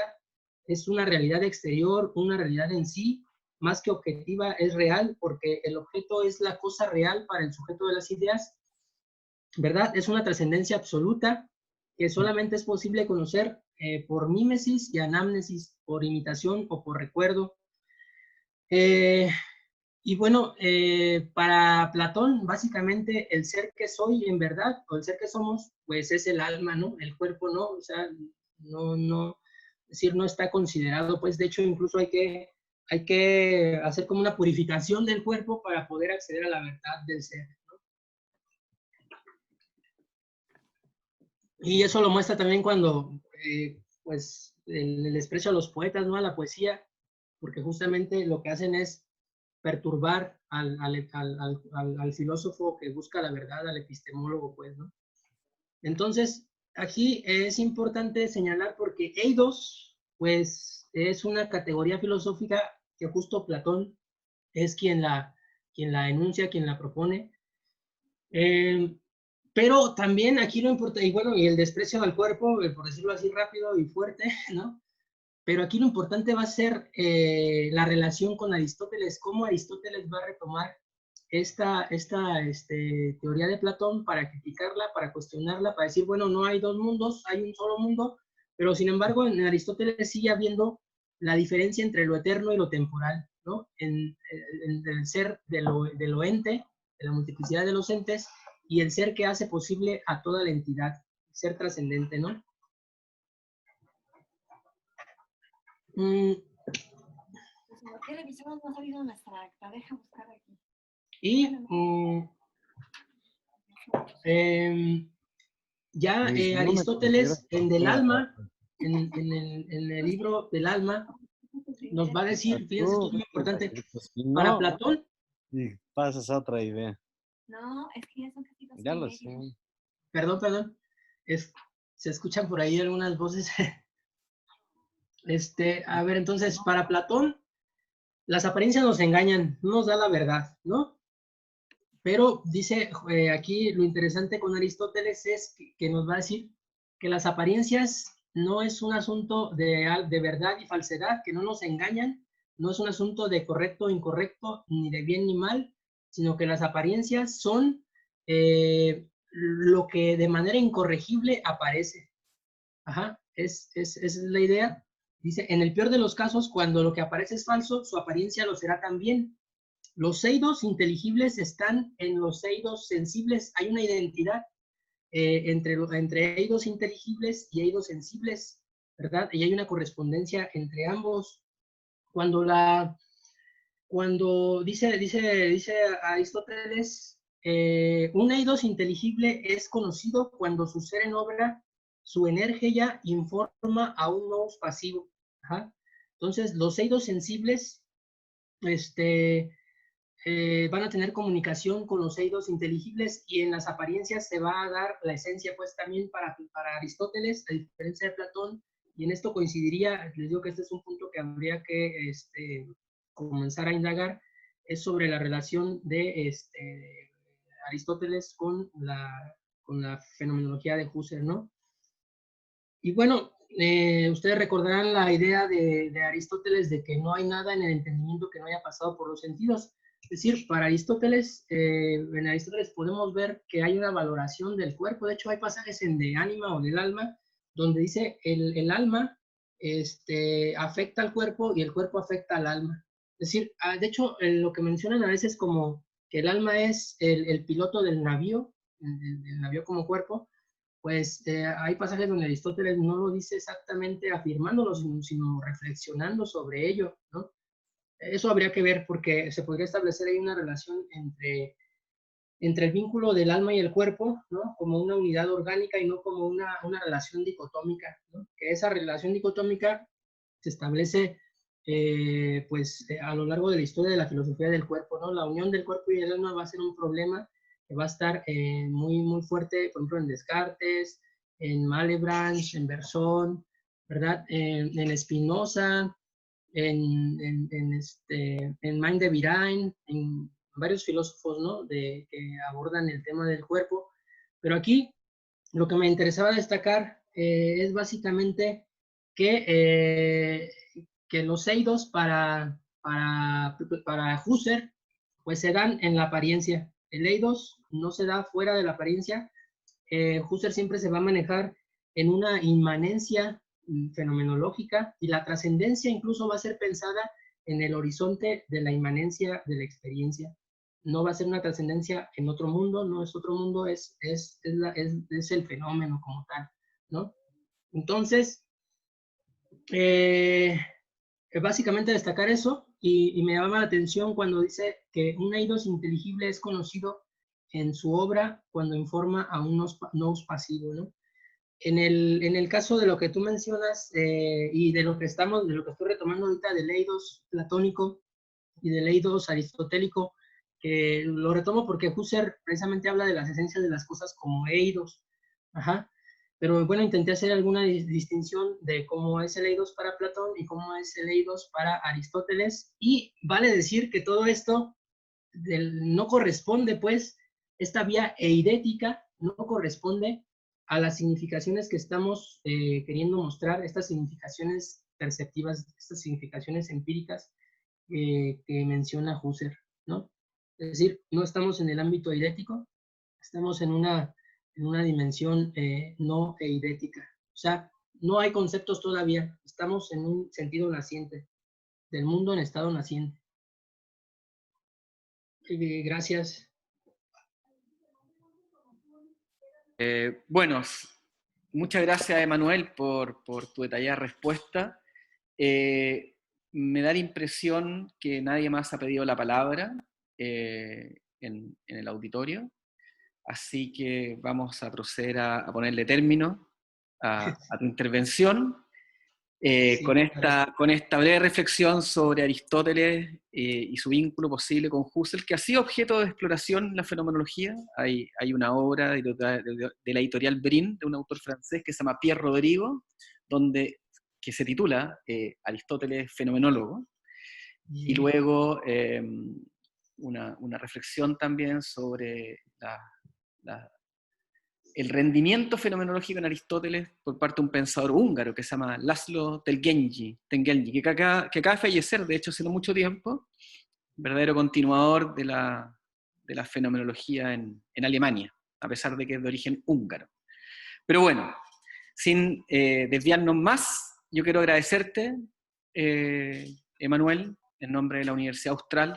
S1: es una realidad exterior, una realidad en sí, más que objetiva, es real, porque el objeto es la cosa real para el sujeto de las ideas, ¿verdad? Es una trascendencia absoluta que solamente es posible conocer por mímesis y anamnesis, por imitación o por recuerdo. Y bueno, para Platón, básicamente el ser que soy en verdad, o el ser que somos, pues es el alma, ¿no? El cuerpo no, o sea, es decir, no está considerado, pues de hecho incluso hay que hacer como una purificación del cuerpo para poder acceder a la verdad del ser, ¿no? Y eso lo muestra también cuando, pues, el desprecio a los poetas, ¿no? A la poesía, porque justamente lo que hacen es perturbar al filósofo que busca la verdad, al epistemólogo, pues, ¿no? Entonces, aquí es importante señalar porque eidos, pues, es una categoría filosófica que justo Platón es quien la enuncia, quien la propone. Pero también aquí lo importante, y bueno, y el desprecio al cuerpo, por decirlo así rápido y fuerte, ¿no? Pero aquí lo importante va a ser la relación con Aristóteles, cómo Aristóteles va a retomar esta teoría de Platón para criticarla, para cuestionarla, para decir, bueno, no hay dos mundos, hay un solo mundo, pero sin embargo en Aristóteles sigue habiendo la diferencia entre lo eterno y lo temporal, ¿no? En el ser de lo ente, de la multiplicidad de los entes, y el ser que hace posible a toda la entidad, el ser trascendente, ¿no?
S7: ¿Por qué revisamos? No ha salido nuestra acta. Deja buscar aquí.
S1: Y ya Aristóteles, en Del Alma, en el libro del alma, nos va a decir, fíjense, esto es muy importante, para Platón.
S5: Y pasas a otra idea.
S7: No, es que ya son casi 2
S5: Ya
S7: y
S5: lo
S7: media.
S5: sé.
S1: Perdón, se escuchan por ahí algunas voces. A ver, entonces, para Platón, las apariencias nos engañan, no nos da la verdad, ¿no? Pero dice aquí lo interesante con Aristóteles es que nos va a decir que las apariencias no es un asunto de verdad y falsedad, que no nos engañan, no es un asunto de correcto o incorrecto, ni de bien ni mal, sino que las apariencias son lo que de manera incorregible aparece. Ajá, esa es la idea. Dice, en el peor de los casos, cuando lo que aparece es falso, su apariencia lo será también. Los eidos inteligibles están en los eidos sensibles. Hay una identidad entre eidos inteligibles y eidos sensibles, ¿verdad? Y hay una correspondencia entre ambos. Cuando dice Aristóteles, un eidos inteligible es conocido cuando su ser en obra, su energía informa a un nous pasivo. Ajá. Entonces, los eidos sensibles, van a tener comunicación con los eidos inteligibles y en las apariencias se va a dar la esencia, pues también para Aristóteles, a diferencia de Platón, y en esto coincidiría, les digo que este es un punto que habría que comenzar a indagar, es sobre la relación de Aristóteles con la fenomenología de Husserl, ¿no? Y bueno, ustedes recordarán la idea de Aristóteles de que no hay nada en el entendimiento que no haya pasado por los sentidos. Es decir, para Aristóteles, en Aristóteles podemos ver que hay una valoración del cuerpo. De hecho, hay pasajes en De Ánima o del Alma, donde dice el alma afecta al cuerpo y el cuerpo afecta al alma. Es decir, de hecho, lo que mencionan a veces como que el alma es el piloto del navío, el navío como cuerpo, pues hay pasajes donde Aristóteles no lo dice exactamente afirmándolo, sino reflexionando sobre ello, ¿no? Eso habría que ver porque se podría establecer ahí una relación entre el vínculo del alma y el cuerpo, ¿no? Como una unidad orgánica y no como una relación dicotómica, ¿no? Que esa relación dicotómica se establece a lo largo de la historia de la filosofía del cuerpo, ¿no? La unión del cuerpo y el alma va a ser un problema que va a estar muy, muy fuerte, por ejemplo, en Descartes, en Malebranche, en Bersón, ¿verdad? En Spinoza, en Mind de Virain, en varios filósofos, ¿no? Que abordan el tema del cuerpo. Pero aquí lo que me interesaba destacar es básicamente que los eidos para Husserl pues se dan en la apariencia. El eidos no se da fuera de la apariencia. Husserl siempre se va a manejar en una inmanencia fenomenológica y la trascendencia incluso va a ser pensada en el horizonte de la inmanencia de la experiencia. No va a ser una trascendencia en otro mundo, no es otro mundo, es el fenómeno como tal, ¿no? Entonces, básicamente destacar eso y me llama la atención cuando dice que un eidos inteligible es conocido en su obra cuando informa a un nous pasivo, ¿no? En el caso de lo que tú mencionas y de lo que estoy retomando ahorita del eidos platónico y del eidos aristotélico, que lo retomo porque Husserl precisamente habla de las esencias de las cosas como eidos, ajá, pero bueno, intenté hacer alguna distinción de cómo es el eidos para Platón y cómo es el eidos para Aristóteles, y vale decir que todo esto no corresponde, pues, esta vía eidética no corresponde a las significaciones que estamos queriendo mostrar, estas significaciones perceptivas, estas significaciones empíricas que menciona Husserl, ¿no? Es decir, no estamos en el ámbito eidético, estamos en una dimensión no eidética. O sea, no hay conceptos todavía, estamos en un sentido naciente, del mundo en estado naciente. Gracias.
S2: Bueno, muchas gracias, Emanuel, por tu detallada respuesta. Me da la impresión que nadie más ha pedido la palabra en el auditorio, así que vamos a proceder a ponerle término a tu intervención.
S1: Sí,
S2: Con esta breve reflexión sobre Aristóteles y su vínculo posible con Husserl, que ha sido objeto de exploración en la fenomenología. Hay una obra de la editorial Brin, de un autor francés que se llama Pierre Rodrigo, que se titula Aristóteles fenomenólogo, y luego una reflexión también sobre el rendimiento fenomenológico en Aristóteles por parte de un pensador húngaro que se llama László Tengelyi, que acaba de fallecer, de hecho, hace no mucho tiempo, verdadero continuador de la fenomenología en Alemania, a pesar de que es de origen húngaro. Pero bueno, sin desviarnos más, yo quiero agradecerte, Emanuel, en nombre de la Universidad Austral,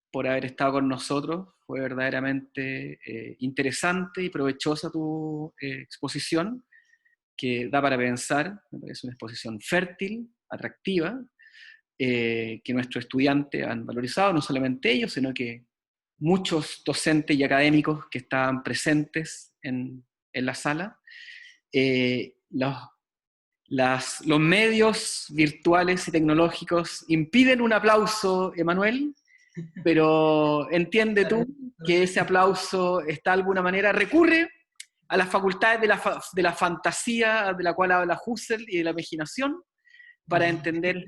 S2: por haber estado con nosotros. Fue verdaderamente interesante y provechosa tu exposición, que da para pensar. Me parece una exposición fértil, atractiva, que nuestros estudiantes han valorizado, no solamente ellos, sino que muchos docentes y académicos que estaban presentes en la sala. Los medios virtuales y tecnológicos impiden un aplauso, Emanuel, pero entiende tú que ese aplauso está de alguna manera, recurre a las facultades de la fantasía de la cual habla Husserl y de la imaginación, para entender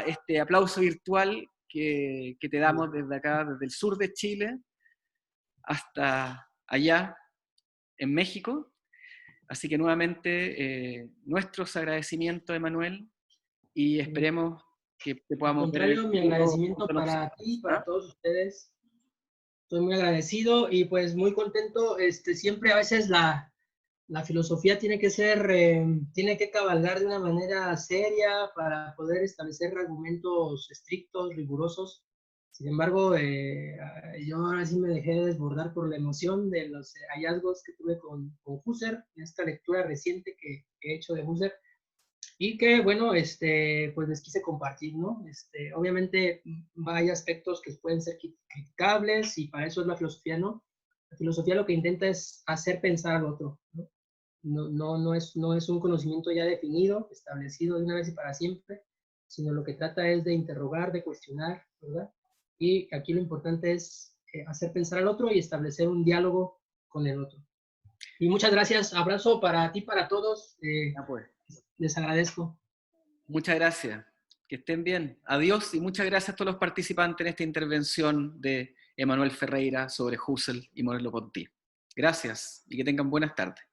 S2: este aplauso virtual que te damos desde acá, desde el sur de Chile hasta allá en México. Así que nuevamente nuestros agradecimientos, Emanuel, y esperemos que te podamos ver.
S1: Al contrario, mi agradecimiento para ti, para todos ustedes. Estoy muy agradecido y pues muy contento. Siempre a veces la filosofía tiene que cabalgar de una manera seria para poder establecer argumentos estrictos, rigurosos. Sin embargo, yo ahora sí me dejé desbordar por la emoción de los hallazgos que tuve con Husserl, en esta lectura reciente que he hecho de Husserl, y que, bueno, pues les quise compartir, ¿no? Obviamente hay aspectos que pueden ser criticables y para eso es la filosofía, ¿no? La filosofía lo que intenta es hacer pensar al otro, ¿no? No es un conocimiento ya definido, establecido de una vez y para siempre, sino lo que trata es de interrogar, de cuestionar, ¿verdad? Y aquí lo importante es hacer pensar al otro y establecer un diálogo con el otro. Y muchas gracias, abrazo para ti, para todos. Les agradezco.
S2: Muchas gracias. Que estén bien. Adiós y muchas gracias a todos los participantes en esta intervención de Emanuel Ferreira sobre Husserl y Merleau-Ponty. Gracias y que tengan buenas tardes.